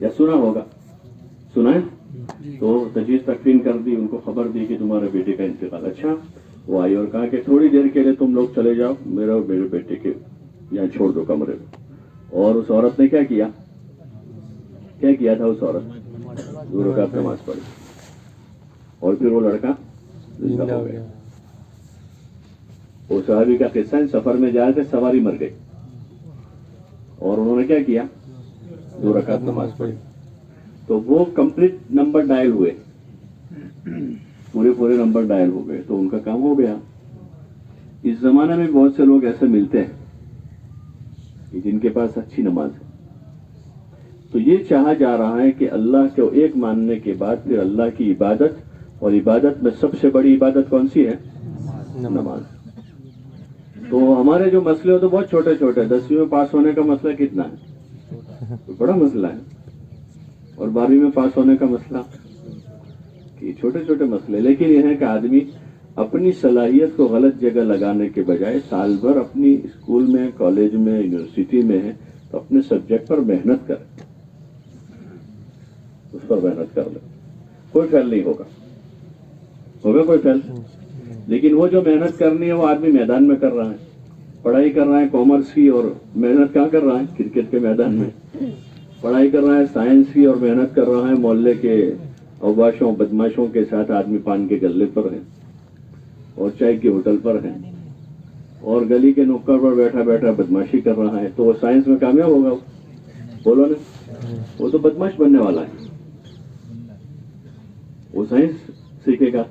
یا سنا ہوگا؟ سنا ہے. تو تجویز تکفین کر دی, ان کو خبر دی کہ تمہارے بیٹے کا انتقال. اچھا, وہ آئی اور کہا کہ تھوڑی دیر کے لیے تم لوگ چلے جاؤ, میرا اور میرے بیٹے کے یہاں چھوڑ دو کمرے میں. اور اس عورت نے کیا کیا تھا؟ اس عورت 2 رکعت نماز پڑھی اور پھر وہ لڑکا زندہ ہو گیا. وہ صحابی کا قصہ ہے, سفر میں جا رہے تھے, سواری مر گئی اور انہوں نے کیا 2 رکعت نماز پڑھی. تو وہ کمپلیٹ نمبر ڈائل ہوئے, پورے نمبر ڈائل ہو گئے, تو ان کا کام ہو گیا. इस जमाने में बहुत से लोग ऐसे मिलते हैं कि जिनके पास अच्छी नमाज है, तो ये चाहा जा रहा है कि अल्लाह को एक मानने के बाद फिर अल्लाह की इबादत, और इबादत में सबसे बड़ी इबादत कौन सी है? नमाज। तो हमारे जो मसले हो तो बहुत छोटे छोटे, 10वीं में पास होने का मसला कितना है? तो बड़ा मसला है। और 12वीं में पास होने का मसला, कि छोटे छोटे मसले। लेकिन यह है कि आदमी अपनी सलाहियत को गलत जगह लगाने के बजाय साल भर अपनी स्कूल में, कॉलेज में, यूनिवर्सिटी में है तो अपने सब्जेक्ट पर मेहनत करे, उस पर मेहनत कर ले, कोई फेल नहीं होगा कोई फेल। लेकिन वो जो मेहनत करनी है वो आदमी मैदान में कर रहा है, पढ़ाई कर रहा है कॉमर्स की और मेहनत कहाँ कर रहा है? क्रिकेट के मैदान में। पढ़ाई कर रहा है साइंस की और मेहनत कर रहा है मोहल्ले के अवबाशों बदमाशों के साथ, आदमी पान के गल्ले पर है और चाय के होटल पर है और गली के नुक्कड़ पर बैठा बैठा बदमाशी कर रहा है, तो वो साइंस में कामयाब होगा? बोलो ना, वो तो बदमाश बनने वाला है। वो साइंस सीखेगा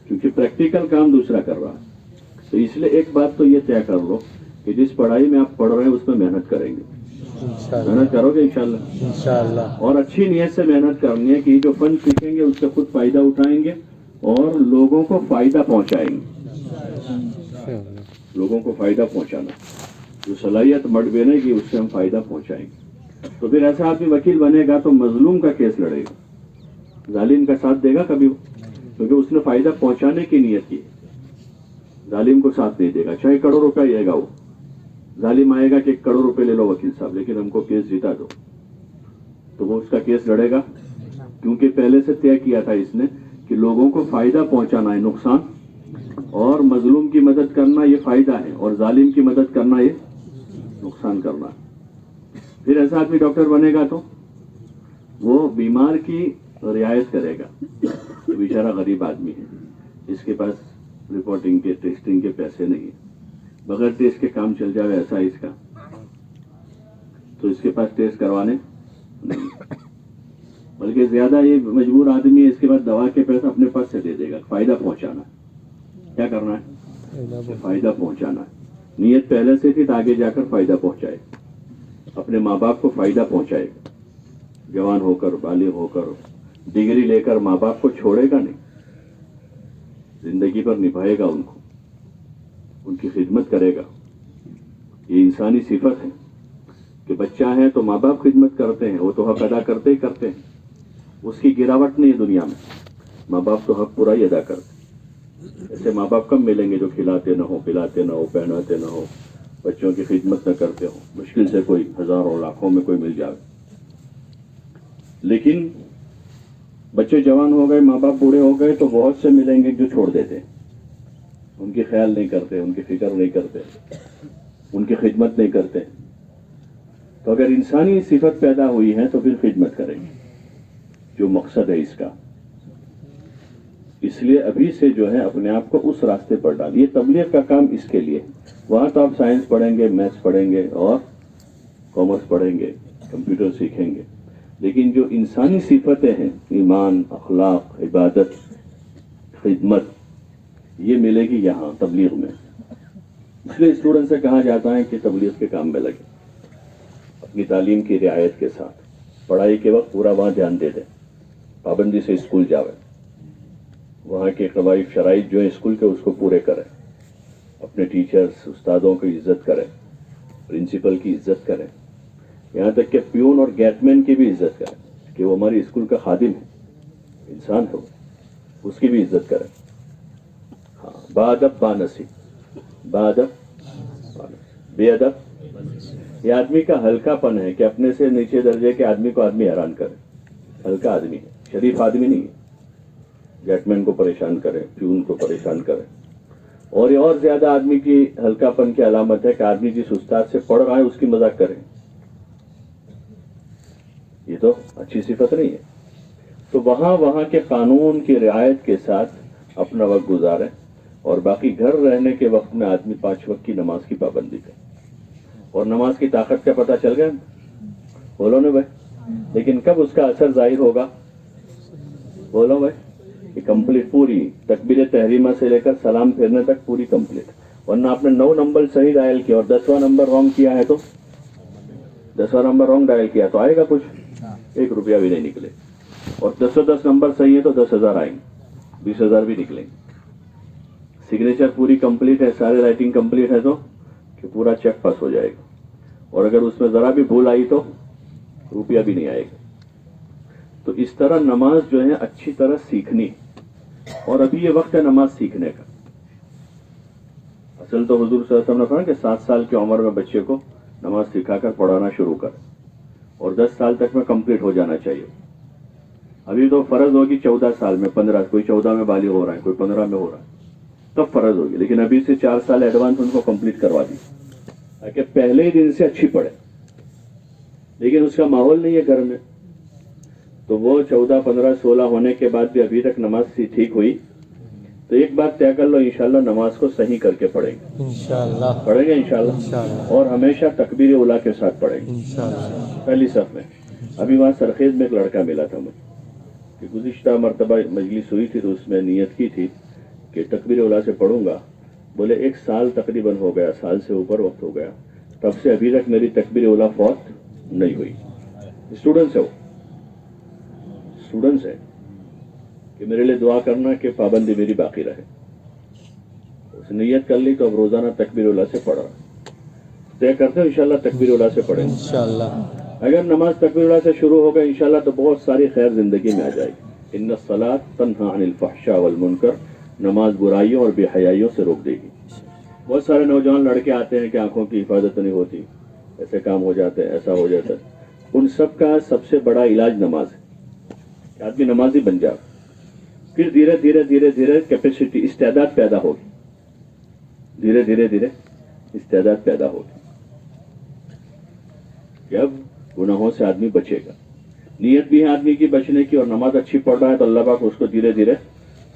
क्योंकि प्रैक्टिकल काम दूसरा कर रहा है। तो इसलिए एक बात तो ये तय कर लो कि जिस पढ़ाई में आप पढ़ रहे हैं उसमें मेहनत करेंगे, मेहनत करोगे इंशाल्लाह। और अच्छी नीयत से मेहनत करनी है कि जो फन सीखेंगे उससे खुद फायदा उठाएंगे और लोगों को फायदा पहुंचाएंगे। लोगों को फायदा पहुंचाना, जो सलाहियत मट बनेगी उससे हम फायदा पहुंचाएंगे। तो फिर ऐसा आदमी वकील बनेगा तो मजलूम का केस लड़ेगा, जालिम का साथ देगा कभी वो? क्योंकि उसने फायदा पहुंचाने की नीयत की, जालिम को साथ नहीं देगा। चाहे करोड़ रुपया आएगा, वो जालिम आएगा कि 1 करोड़ रुपए ले लो वकील साहब, लेकिन हमको केस जीता दो, तो वो उसका केस लड़ेगा क्योंकि पहले से तय किया था इसने कि लोगों को फायदा पहुंचाना है नुकसान, और मजलूम की मदद करना ये फायदा है और जालिम की मदद करना ये नुकसान करना है। फिर ऐसा आदमी डॉक्टर बनेगा तो वो बीमार की रियायत करेगा। तो बेचारा गरीब आदमी है, इसके पास रिपोर्टिंग के टेस्टिंग के पैसे नहीं है, बगैर टेस्ट के काम चल जाए ऐसा इसका, तो इसके पास टेस्ट करवाने नहीं, बल्कि ज्यादा ये मजबूर आदमी है, इसके बाद दवा के पैसा अपने पास से दे देगा। फायदा पहुंचाना, क्या करना है? फायदा पहुंचाना है। नीयत पहले से थी तो आगे जाकर फायदा पहुंचाए, अपने माँ बाप को फायदा पहुंचाएगा। जवान होकर, बालिग होकर, डिग्री लेकर माँ बाप को छोड़ेगा नहीं, जिंदगी भर निभाएगा उनको, उनकी खिदमत करेगा। ये इंसानी सिफत है कि बच्चा है तो माँ बाप खिदमत करते हैं, वो तो हक अदा करते ही करते हैं, उसकी गिरावट नहीं है दुनिया में। माँ बाप तो हक पूरा ही अदा करते। ऐसे माँ बाप कम मिलेंगे जो खिलाते ना हो, पिलाते ना हो, पहनाते ना हो, बच्चों की खिदमत न करते हो। मुश्किल से कोई हजारों लाखों में कोई मिल जाए। लेकिन बच्चे जवान हो गए, माँ बाप बूढ़े हो गए तो बहुत से मिलेंगे जो छोड़ देते, उनकी ख्याल नहीं करते, उनकी फिक्र नहीं करते, उनकी खिदमत नहीं करते। तो अगर इंसानी सिफत पैदा हुई है तो फिर खिदमत करेंगे, जो मकसद है इसका। इसलिए अभी से जो है अपने आप को उस रास्ते पर डालिए। तबलीग का काम इसके लिए। वहां तो आप साइंस पढ़ेंगे, मैथ्स पढ़ेंगे और कॉमर्स पढ़ेंगे, कंप्यूटर सीखेंगे, लेकिन जो इंसानी सिफतें हैं, ईमान, अखलाक, इबादत, खिदमत, ये मिलेगी यहाँ तबलीग में। इसलिए स्टूडेंट से कहा जाता है कि तबलीग के काम में लगे, अपनी तालीम की रियायत के साथ। पढ़ाई के वक्त पूरा वहाँ ध्यान दे दें, पाबंदी से स्कूल जावे, वहाँ के कवायद शराइत जो है स्कूल के उसको पूरे करें, अपने टीचर्स उस्तादों की इज्जत करें, प्रिंसिपल की इज्जत करें, यहाँ तक कि प्यून और गेटमैन की भी इज्जत करें कि वो हमारी स्कूल का खादिम है, इंसान है, उसकी भी इज्जत करें। हाँ, बाअदब बानसीब, बाअदब बेअदब, ये आदमी का हल्कापन है कि अपने से नीचे दर्जे के आदमी को आदमी हैरान करे। हल्का आदमी है, शरीफ आदमी नहीं है। गेटमैन को परेशान करे, प्यून को परेशान करे। और ये और ज्यादा आदमी की हल्कापन की अलामत है कि आदमी जिस उस्ताद से पढ़ रहा है उसकी मजाक करे। ये तो अच्छी सिफत नहीं है। तो वहां के कानून की रियायत के साथ अपना वक्त गुजारे और बाकी घर रहने के वक्त में आदमी 5 वक्त की नमाज की पाबंदी करे। और नमाज की ताकत का पता चल गया, बोलो ना भाई। लेकिन कब उसका असर जाहिर होगा, बोलो भाई। कि कंप्लीट पूरी तकबीर तहरीमा से लेकर सलाम फेरने तक पूरी कंप्लीट। वरना आपने 9 नंबर सही डायल किया और 10वां नंबर रॉन्ग किया है तो 10वां नंबर रॉन्ग डायल किया तो आएगा कुछ, 1 रुपया भी नहीं निकले। और 10 नंबर सही है तो 10,000 आएंगे, 20,000 भी निकलेंगे। सिग्नेचर पूरी कंप्लीट है, सारे राइटिंग कंप्लीट है तो कि पूरा चेक पास हो जाएगा। और अगर उसमें ज़रा भी भूल आई तो रुपया भी नहीं आएगा। तो इस तरह नमाज जो है अच्छी तरह सीखनी, और अभी ये वक्त है नमाज सीखने का। असल तो हुजूर सल्लल्लाहु अलैहि वसल्लम ने कहा कि 7 साल की उम्र में बच्चे को नमाज सिखाकर पढ़ाना शुरू कर और 10 साल तक में कंप्लीट हो जाना चाहिए। अभी तो फर्ज होगी 14 साल में, 15, कोई 14 में बालिग हो रहा है, कोई 15 में हो रहा है, तब फर्ज होगी। लेकिन अभी से 4 साल एडवांस उनको कंप्लीट करवा दी ताकि पहले ही दिन से अच्छी पढ़े। लेकिन उसका माहौल नहीं है घर में, तो वो 14, 15, 16 होने के बाद भी अभी तक नमाज ठीक हुई तो एक बात तय कर लो, इंशाल्लाह नमाज को सही करके पढ़ेंगे, इंशाल्लाह पढ़ेंगे इंशाल्लाह, और हमेशा तकबीर उला के साथ पढ़ेंगे इंशाल्लाह। पहली सफ में अभी वहाँ सरखेज में एक लड़का मिला था मुझे कि गुज़िश्ता मरतबा मजलिस हुई थी तो उसमें नियत की थी कि तकबीर उला से पढ़ूंगा। बोले 1 साल तकरीबन हो गया, साल से ऊपर वक्त हो गया, तब से अभी तक मेरी तकबीर उला फौत नहीं हुई। स्टूडेंट्स है वो, स्टूडेंट्स है कि मेरे लिए दुआ करना कि पाबंदी मेरी बाकी रहे। उसने नियत कर ली तो अब रोजाना तकबीर उला से पढ़ रहा। तय करते हो इंशाल्लाह तकबीर उला से पढ़ें इंशाल्लाह। अगर नमाज तकबीर उला से शुरू हो गई इंशाल्लाह तो बहुत सारी खैर जिंदगी में आ जाएगी। इन्ना सलात तन्हा अनिल फहशा वल मुनकर, नमाज बुराइयों और बेहयाइयों से रोक देगी। बहुत सारे नौजवान लड़के आते हैं कि आंखों की हिफाजत नहीं होती, ऐसे काम हो जाते हैं, ऐसा हो जाता है। उन सब का सबसे बड़ा इलाज नमाज है कि आदमी नमाजी बन जाए। फिर धीरे धीरे धीरे धीरे कैपेसिटी, इस्तेदाद पैदा होगी, धीरे धीरे धीरे इस्तेदाद पैदा होगी कि अब गुनाहों से आदमी बचेगा। नीयत भी है आदमी की बचने की और नमाज अच्छी पढ़ रहा है तो अल्लाह पाक उसको धीरे धीरे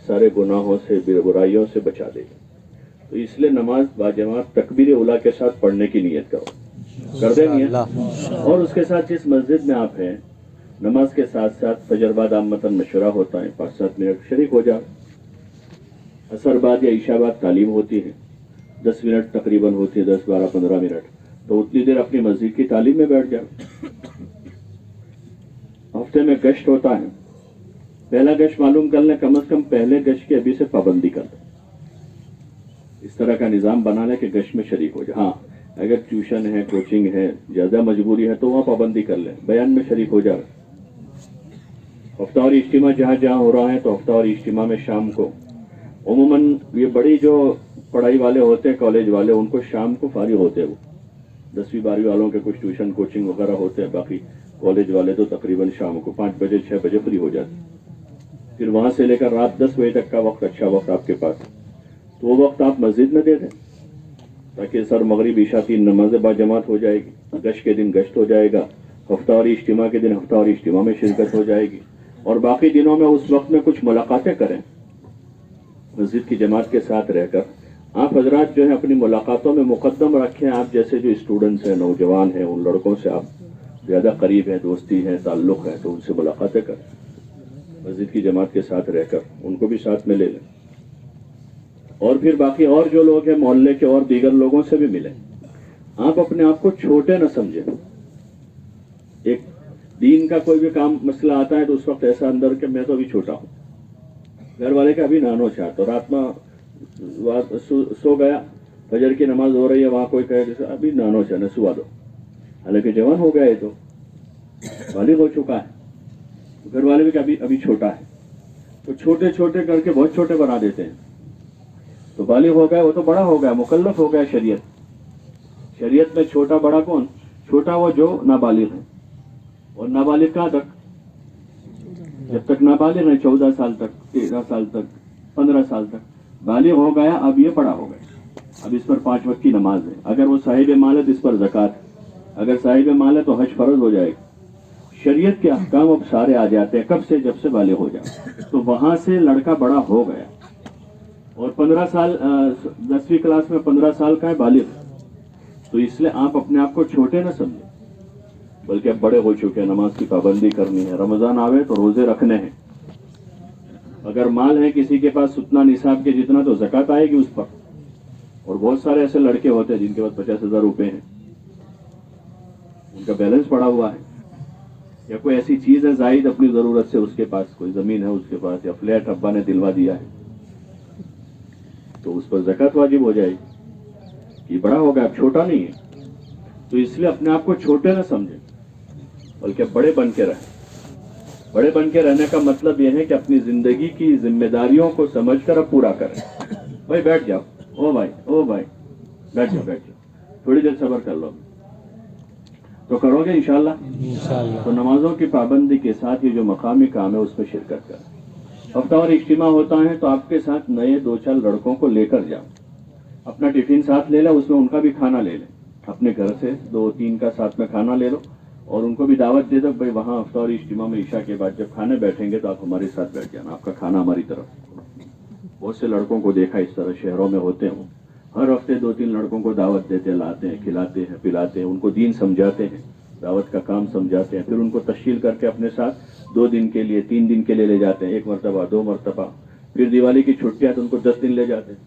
सारे गुनाहों से, बुराइयों से बचा देगा। तो इसलिए नमाज बाजमात तकबीर उला के साथ पढ़ने की नीयत करो, कर दे नियत। और उसके साथ जिस मस्जिद में आप हैं नमाज के साथ साथ फजर बाद आमतन मशवरा होता है, 5-7 मिनट शरीक हो जाओ। असर बाद या ईशा बाद तालीम होती है, 10 मिनट तकरीबन होती है, 10, 12, 15 मिनट, तो उतनी देर अपनी मस्जिद की तालीम में बैठ जाओ। हफ्ते में गश्त होता है, पहला गश्त मालूम कर लें, कम से कम पहले गश्त की अभी से पाबंदी कर लें। इस तरह का निज़ाम बना लें कि गश्त में शरीक हो जाए। हाँ, अगर ट्यूशन है, कोचिंग है, ज़्यादा मजबूरी है तो वहाँ पाबंदी कर लें, बयान में शरीक हो जाए। हफ्तावारी इज्तिमा जहाँ जहाँ हो रहा है तो हफ्तावारी इज्तिमा में शाम को, उमूमन ये बड़ी जो पढ़ाई वाले होते हैं, कॉलेज वाले, उनको शाम को फारिग होते हैं। वो 10वीं 12वीं वालों के कुछ ट्यूशन कोचिंग वगैरह होते हैं, बाकी कॉलेज वाले तो तकरीबन शाम को 5 बजे 6 बजे फ्री हो जाते। फिर वहाँ से लेकर रात 10 बजे तक का वक्त, अच्छा वक्त आपके पास, तो वो वक्त आप मस्जिद में दे दें ताकि सर मगरिब ईशा की नमाज बाजमात हो जाएगी। गश्त के दिन गश्त हो जाएगा, हफ्तावारी इज्तिमा के दिन हफ्तावारी इज्तिमा में शिरकत हो जाएगी, और बाकी दिनों में उस वक्त में कुछ मुलाकातें करें मस्जिद की जमात के साथ रहकर। आप हजरात जो है अपनी मुलाकातों में मुकद्दम रखें, आप जैसे जो स्टूडेंट्स हैं, नौजवान हैं, उन लड़कों से आप ज़्यादा करीब हैं, दोस्ती है, ताल्लुक़ है, तो उनसे मुलाकातें करें मस्जिद की जमात के साथ रहकर, उनको भी साथ में ले लें। और फिर बाकी और जो लोग हैं मोहल्ले के और दीगर लोगों से भी मिलें। आप अपने आप को छोटे न समझें। एक दीन का कोई भी काम मसला आता है तो उस वक्त ऐसा अंदर के मैं तो अभी छोटा हूँ, घर वाले का अभी नानो छा, तो रात में सो गया, फजर की नमाज हो रही है, वहाँ कोई कहे अभी नानो छा न सुवा दो, हालांकि जवान हो गया है, तो बालिग हो चुका है, घर वाले भी अभी अभी छोटा है, तो छोटे छोटे करके बहुत छोटे बना देते हैं। तो बालिग हो गया, वो तो बड़ा हो गया, मुकल्लफ हो गया। शरीयत में छोटा बड़ा कौन? छोटा वो जो नाबालिग है, और नाबालिग कहाँ तक? जब तक नाबालिग है 14 साल तक, 13 साल तक, 15 साल तक। बालिग हो गया, अब ये बड़ा हो गया, अब इस पर 5 वक्त की नमाज है। अगर वो साहिब माल है तो इस पर ज़कात, अगर साहिब माल है तो हज फर्ज हो जाएगा। शरीयत के अहकाम अब सारे आ जाते हैं, कब से? जब से बालिग हो जाए। तो वहां से लड़का बड़ा हो गया, और 15 साल 10वीं क्लास में 15 साल का है बालिग, तो इसलिए आप अपने आप को छोटे न समझें, बल्कि अब बड़े हो चुके हैं। नमाज की पाबंदी करनी है, रमजान आवे तो रोजे रखने हैं। अगर माल है किसी के पास उतना निसाब के जितना, तो ज़कात आएगी उस पर, और बहुत सारे ऐसे लड़के होते हैं जिनके पास 50,000 रुपए हैं, उनका बैलेंस पड़ा हुआ है, या कोई ऐसी चीज है जायद अपनी जरूरत से उसके पास, कोई जमीन है उसके पास, या फ्लैट अब्बा ने दिलवा दिया है, तो उस पर ज़कात वाजिब हो जाएगी। ये बड़ा होगा, अब छोटा नहीं है, तो इसलिए अपने आप को छोटे न समझें, बल्कि बड़े बन के रहें। बड़े बन के रहने का मतलब यह है कि अपनी जिंदगी की जिम्मेदारियों को समझकर अब पूरा करें। भाई बैठ जाओ, ओ भाई बैठ जाओ, थोड़ी देर सब्र कर लो, तो करोगे इंशाल्लाह। तो नमाजों की पाबंदी के साथ ये जो मकामी काम है उसमें शिरकत करें। हफ्तावार इज्तिमा होता है तो आपके साथ नए 2-4 लड़कों को लेकर जाओ, अपना टिफिन साथ ले लो, उसमें उनका भी खाना ले लें, अपने घर से 2-3 का साथ में खाना ले लो और उनको भी दावत दे दो, भाई वहाँ हफ्तावार इज्तिमा में ईशा के बाद जब खाने बैठेंगे तो आप हमारे साथ बैठ जाना, आपका खाना हमारी तरफ। बहुत से लड़कों को देखा इस तरह शहरों में होते हैं, हर हफ्ते 2-3 लड़कों को दावत देते, लाते हैं, खिलाते हैं, पिलाते हैं, उनको दीन समझाते हैं, दावत का काम समझाते हैं, फिर उनको तश्कील करके अपने साथ 2 दिन के लिए 3 दिन के लिए ले जाते हैं, 1 मरतबा 2 मरतबा, फिर दिवाली की छुट्टियां तो उनको 10 दिन ले जाते हैं,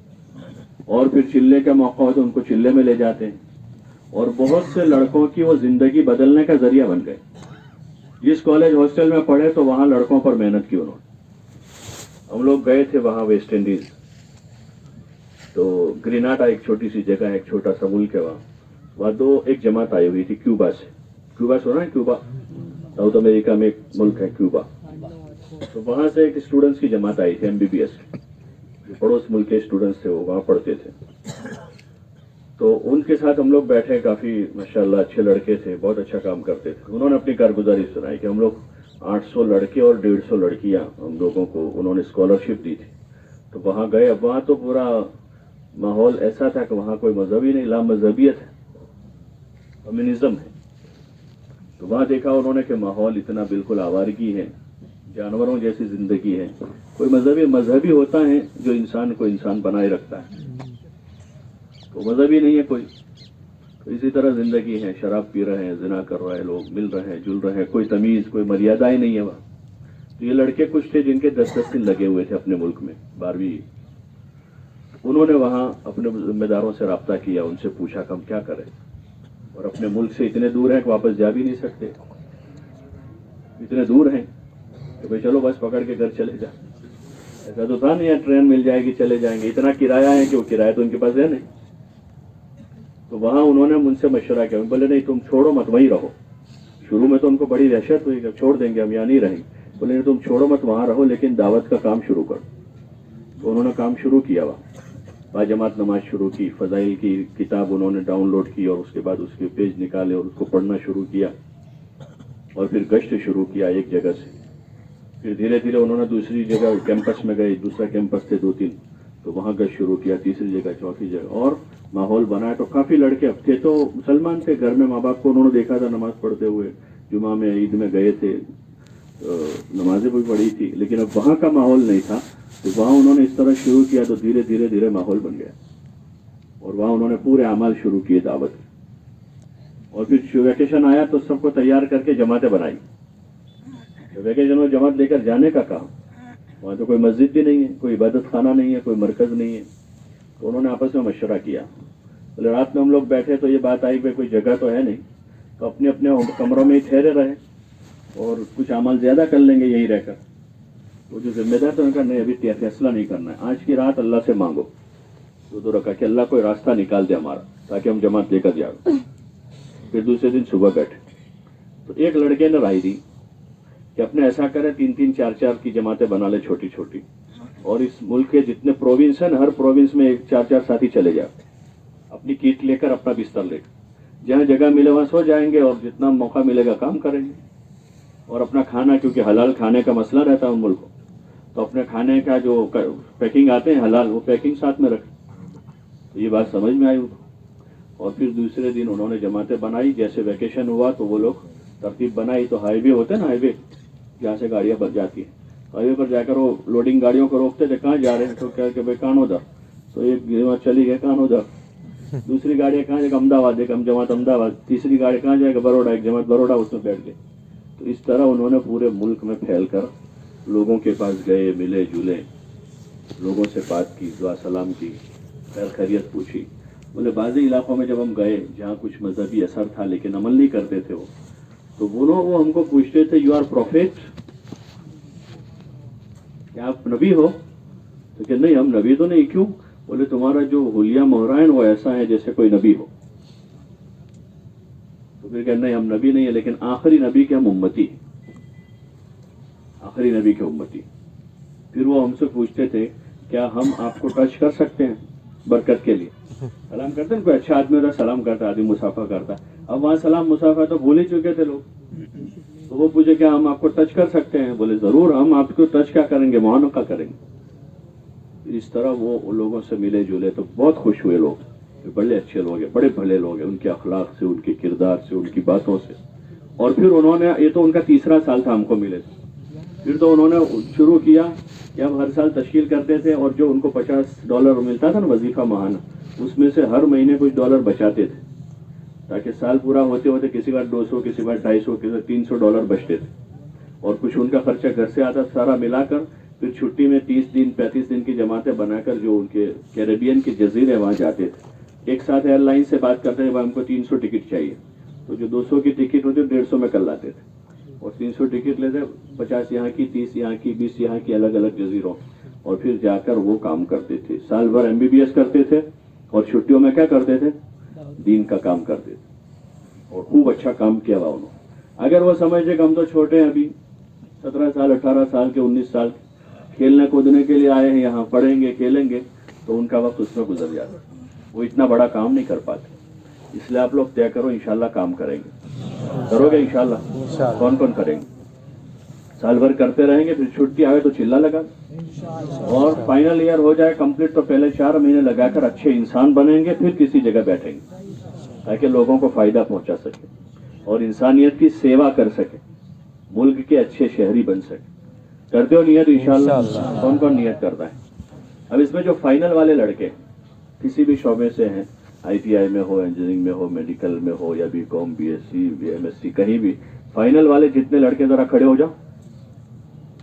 और फिर चिल्ले का मौका हो तो उनको चिल्ले में ले जाते हैं। और बहुत से लड़कों की वो जिंदगी बदलने का जरिया बन गए। जिस कॉलेज हॉस्टल में पढ़े तो वहां लड़कों पर मेहनत की उन्होंने। हम लोग गए थे वहां वेस्ट इंडीज, तो ग्रेनाडा एक छोटी सी जगह है, एक छोटा सा मुल्क है, वहाँ एक जमात आई हुई थी क्यूबा से। क्यूबा सुना है? क्यूबा साउथ अमेरिका में एक मुल्क है क्यूबा। तो वहां से एक स्टूडेंट्स की जमात आई थी, MBBS जो पड़ोस मुल्क के स्टूडेंट्स थे, वो वहाँ पढ़ते थे। तो उनके साथ हम लोग बैठे, काफी माशाल्लाह अच्छे लड़के थे, बहुत अच्छा काम करते थे। उन्होंने अपनी कारगुजारी सुनाई कि हम लोग 800 लड़के और 150 लड़कियां हम लोगों को उन्होंने स्कॉलरशिप दी थी। तो वहां गए, अब वहां तो पूरा माहौल ऐसा था कि वहां कोई मजहब ही नहीं, ला मजहबियत है, कम्युनिज्म है। तो वहां देखा उन्होंने कि माहौल इतना बिल्कुल आवारगी है, जानवरों जैसी जिंदगी है। कोई मजहबी होता है जो इंसान को इंसान बनाए रखता है, तो मजहबी नहीं है कोई। तो इसी तरह जिंदगी है, शराब पी रहे हैं, जिना कर रहे हैं, लोग मिल रहे हैं, जुल रहे हैं, कोई तमीज कोई मर्यादा ही नहीं है वहां। तो ये लड़के कुछ थे जिनके 10-10 दिन लगे हुए थे अपने मुल्क में 12वीं। उन्होंने वहां अपने जिम्मेदारों से रब्ता किया, उनसे पूछा कि हम क्या करें, और अपने मुल्क से इतने दूर हैं कि वापस जा भी नहीं सकते, इतने दूर हैं कि भाई चलो बस पकड़ के घर चले जा। ऐसा तो था नहीं ट्रेन मिल जाएगी चले जाएंगे, इतना किराया है कि वो किराया तो उनके पास है नहीं। तो वहां उन्होंने मुझसे मशवरा किया, बोले नहीं तुम छोड़ो मत, वहीं रहो। शुरू में तो उनको बड़ी दहशत हुई कि छोड़ देंगे हम यहाँ नहीं रहेंगे। बोले नहीं तुम छोड़ो मत, वहां रहो, लेकिन दावत का काम शुरू करो। तो उन्होंने काम शुरू किया, वहाँ बाजमात नमाज शुरू की, फजाइल की किताब उन्होंने डाउनलोड की और उसके बाद उसके पेज निकाले और उसको पढ़ना शुरू किया, और फिर गश्त शुरू किया एक जगह से। फिर धीरे धीरे उन्होंने दूसरी जगह कैंपस में गए, दूसरा कैंपस थे 2-3, तो वहां गश्त शुरू किया, तीसरी जगह, चौथी जगह, और माहौल बनाया। तो काफी लड़के अब थे तो मुसलमान थे, घर में माँ बाप को उन्होंने देखा था नमाज पढ़ते हुए, जुमा में ईद में गए थे, नमाजें भी पढ़ी थी, लेकिन अब वहां का माहौल नहीं था। तो वहां उन्होंने इस तरह शुरू किया तो धीरे धीरे धीरे माहौल बन गया, और वहां उन्होंने पूरे अमाल शुरू किए दावत। और फिर वैकेशन आया तो सबको तैयार करके जमातें बनाई। तो वैकेशन में जमात लेकर जाने का काम, वहां तो कोई मस्जिद भी नहीं है, कोई इबादत खाना नहीं है, कोई मरकज नहीं है। तो उन्होंने आपस में मशवरा किया। बोले रात में हम लोग बैठे तो ये बात आई कि कोई जगह तो है नहीं, तो अपने अपने कमरों में ही ठहरे रहे और कुछ अमल ज्यादा कर लेंगे यही रहकर। वो जो जिम्मेदार तो उनका नहीं, अभी फैसला नहीं करना है, आज की रात अल्लाह से मांगो, तो रखा कि अल्लाह कोई रास्ता निकाल दे हमारा, ताकि हम जमात लेकर जाए। फिर दूसरे दिन सुबह बैठे तो एक लड़के ने राय दी कि अपने ऐसा करें 3-3, 4-4 की जमातें बना ले छोटी छोटी, और इस मुल्क के जितने प्रोविंस हैं, हर प्रोविंस में 4-4 साथी चले जाए, अपनी किट लेकर, अपना बिस्तर लेकर, जहाँ जगह मिले वहां सो जाएंगे और जितना मौका मिलेगा काम करेंगे। और अपना खाना, क्योंकि हलाल खाने का मसला रहता है उन मुल्क को, तो अपने खाने का जो पैकिंग आते हैं हलाल, वो पैकिंग साथ में रखें। तो ये बात समझ में आई उनको। और फिर दूसरे दिन उन्होंने जमातें बनाई। जैसे वैकेशन हुआ तो वो लोग तरतीब बनाई, तो हाईवे होते हैं ना, हाईवे जहाँ से गाड़ियाँ बच जाती हैं, हाईवे पर जाकर वो लोडिंग गाड़ियों को रोकते थे, कहाँ जा रहे हैं, तो क्या कि भाई कानोदर, तो एक चली गए कानोदर, दूसरी गाड़ी कहाँ जाएगा अहमदाबाद, एक जमात अहमदाबाद, तीसरी गाड़ी कहाँ जाएगा बड़ौदा, एक जमात बड़ौदा, उसमें बैठ गए। तो इस तरह उन्होंने पूरे मुल्क में फैलकर लोगों के पास गए, मिले जुले, लोगों से बात की, दुआ सलाम की, खैर खैरियत पूछी। बोले बाज़ी इलाकों में जब हम गए जहाँ कुछ मजहबी असर था लेकिन अमल नहीं करते थे वो हमको पूछते थे यू आर प्रोफेट, क्या आप नबी हो? तो कि नहीं हम नबी तो नहीं। क्यों? बोले तुम्हारा जो हुलिया मोहरा है वो ऐसा है जैसे कोई नबी हो। तो फिर कहना नहीं हम नबी नहीं है लेकिन आखिरी नबी के हम उम्मती, आखिरी नबी के उम्मती। फिर वो हमसे पूछते थे क्या हम आपको टच कर सकते हैं बरकत के लिए? सलाम करते हैं, कोई अच्छा आदमी होता सलाम करता, आदमी मुसाफा करता। अब वहाँ सलाम मुसाफा तो भूल ही चुके थे लोग। तो वो पूछे क्या हम आपको टच कर सकते हैं? बोले जरूर, हम आपको टच क्या करेंगे, मुआनका करेंगे। इस तरह वो लोगों से मिले जुले तो बहुत खुश हुए लोग, बड़े अच्छे लोग हैं, बड़े भले लोग हैं, उनके अखलाक से, उनके किरदार से, उनकी बातों से। और फिर उन्होंने, ये तो उनका तीसरा साल था हमको मिले थे, फिर तो उन्होंने शुरू किया कि हम हर साल तश्कील करते थे और जो उनको $50 मिलता था ना वजीफा माहाना, उसमें से हर महीने कुछ डॉलर बचाते थे ताकि साल पूरा होते होते किसी बार 200, किसी बार 250, किसी बार $300 बचते थे। और कुछ उनका खर्चा घर से आता सारा मिलाकर फिर छुट्टी में 30 दिन 35 दिन की जमातें बनाकर जो उनके कैरेबियन के जजीरे वहाँ जाते थे। एक साथ एयरलाइन से बात करते थे हमको 300 टिकट चाहिए, तो जो 200 की टिकट होती 150 में कर लाते थे और 300 टिकट लेते, 50 यहाँ की, 30 यहाँ की, 20 यहाँ की, अलग अलग जजीरों। और फिर जाकर वो काम करते थे, साल भर MBBS करते थे और छुट्टियों में क्या करते थे, दीन का काम करते थे और खूब अच्छा काम किया हुआ उन्होंने। अगर वो समझते कि हम तो छोटे हैं, अभी 17 साल 18 साल के 19 साल खेलने कूदने के लिए आए हैं, यहाँ पढ़ेंगे खेलेंगे, तो उनका वक्त उसमें गुजर जाता, वो इतना बड़ा काम नहीं कर पाते। इसलिए आप लोग तय करो, इंशाल्लाह काम करेंगे, करोगे इंशाल्लाह? कौन कौन करेंगे? साल भर करते रहेंगे, फिर छुट्टी आवे तो चिल्ला लगा, और फाइनल ईयर हो जाए कंप्लीट तो पहले 4 महीने लगाकर अच्छे इंसान बनेंगे, फिर किसी जगह बैठेंगे ताकि लोगों को फायदा पहुंचा सके और इंसानियत की सेवा कर सके, मुल्क के अच्छे शहरी बन सके। करते हो नियत इंशाल्लाह? कौन कौन नियत करता है? अब इसमें जो फाइनल वाले लड़के किसी भी शोबे से हैं, ITI में हो, इंजीनियरिंग में हो, मेडिकल में हो या BCom, BSc, MSc, कहीं भी फाइनल वाले जितने लड़के जरा खड़े हो जाओ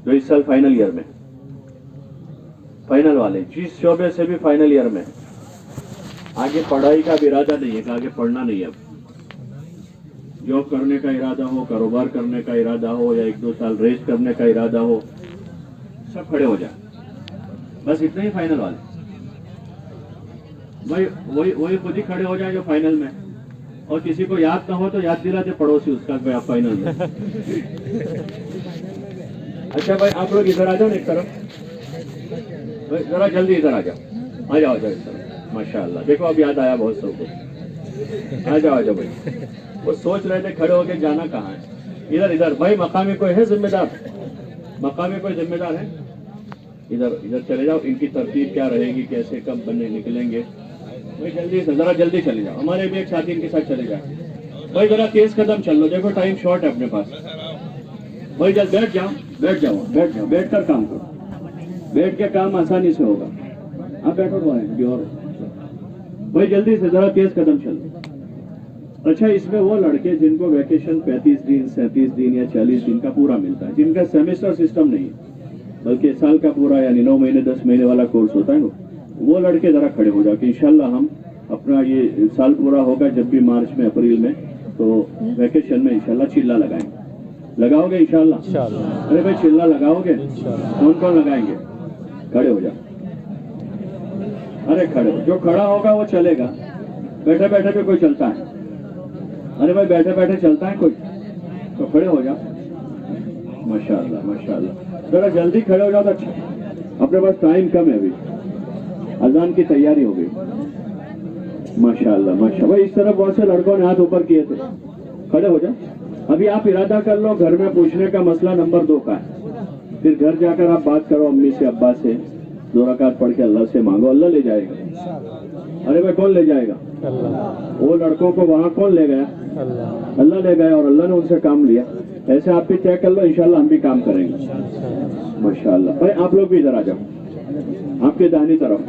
जो इस साल फाइनल ईयर में, फाइनल वाले जिस शोबे से भी फाइनल ईयर में, आगे पढ़ाई का भी इरादा नहीं है कि आगे पढ़ना नहीं है, जॉब करने का इरादा हो, कारोबार करने का इरादा हो या 1-2 साल रेस करने का इरादा हो, सब खड़े हो जाए, बस इतने ही फाइनल वाले। वही खुद ही खड़े हो जाए जो फाइनल में, और किसी को याद ना हो तो याद दिलाते पड़ोसी उसका भाई आप फाइनल में। अच्छा भाई आप लोग इधर आ जाओ एक तरफ, जरा जल्दी इधर आ जाओ, आ जाओ इस तरफ। माशाअल्लाह, देखो अब याद आया बहुत सबको। आ जाओ भाई, वो सोच रहे थे खड़े होके जाना कहाँ है। इधर भाई, मकामी कोई है जिम्मेदार? मकामी कोई जिम्मेदार है? इधर चले जाओ। इनकी तरतीब क्या रहेगी, कैसे कब बनने निकलेंगे भाई, जल्दी से जरा जल्दी चले जाओ। हमारे भी एक साथी इनके साथ चले जाओ भाई, जरा तेज कदम चल लो, देखो टाइम शॉर्ट है अपने पास भाई। जल्द बैठ जाओ, बैठ कर काम करो, बैठ के काम आसानी से होगा। आप बैठो तो और भाई जल्दी से जरा तेज कदम चलो। अच्छा, इसमें वो लड़के जिनको वैकेशन 35 दिन 37 दिन या 40 दिन का पूरा मिलता है, जिनका सेमेस्टर सिस्टम नहीं है बल्कि साल का पूरा यानी 9 महीने 10 महीने वाला कोर्स होता है ना, वो लड़के जरा खड़े हो जाओ कि इंशाल्लाह हम अपना ये साल पूरा होगा जब भी मार्च में अप्रैल में, तो वैकेशन में इंशाल्लाह चिल्ला लगाएंगे। लगाओगे इंशाल्लाह? अरे भाई चिल्ला लगाओगे? कौन कौन लगाएंगे? खड़े हो जाओ, अरे खड़े हो। जो खड़ा होगा वो चलेगा, बैठे बैठे भी कोई चलता है? अरे भाई बैठे बैठे चलता है कोई? तो खड़े हो जाओ। माशाअल्लाह माशाअल्लाह, जरा जल्दी खड़े हो जाओ तो अच्छा, अपने पास टाइम कम है, अभी अजान की तैयारी हो गई। माशाअल्लाह माशाअल्लाह भाई, इस तरह बहुत से लड़कों ने हाथ ऊपर किए थे, खड़े हो जाओ। अभी आप इरादा कर लो, घर में पूछने का मसला नंबर 2 का है, फिर घर जाकर आप बात करो अम्मी से अब्बा से, 2 रकात पढ़ के अल्लाह से मांगो, अल्लाह ले जाएगा। अरे भाई कौन ले जाएगा? वो लड़कों को वहाँ कौन ले गया? अल्लाह ले गया, और अल्लाह ने उनसे काम लिया। ऐसे आप भी तय कर लो, इंशाल्लाह हम भी काम करेंगे। माशाअल्लाह भाई, आप लोग भी इधर आ जाओ, आपके दाहिनी तरफ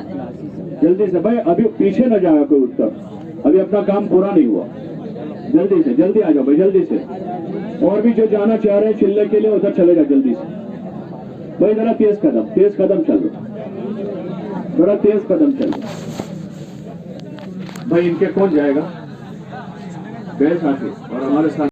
जल्दी से भाई, अभी पीछे न जाएगा कोई उत्तर, अभी अपना काम पूरा नहीं हुआ। जल्दी से जल्दी आ जाओ भाई, जल्दी से। और भी जो जाना चाह रहे हैं चिल्ले के लिए उधर चले जाओ जल्दी से भाई। जरा तेज कदम चलो, जरा तेज कदम चलो। भाई इनके कौन जाएगा? गए साथी और हमारे साथ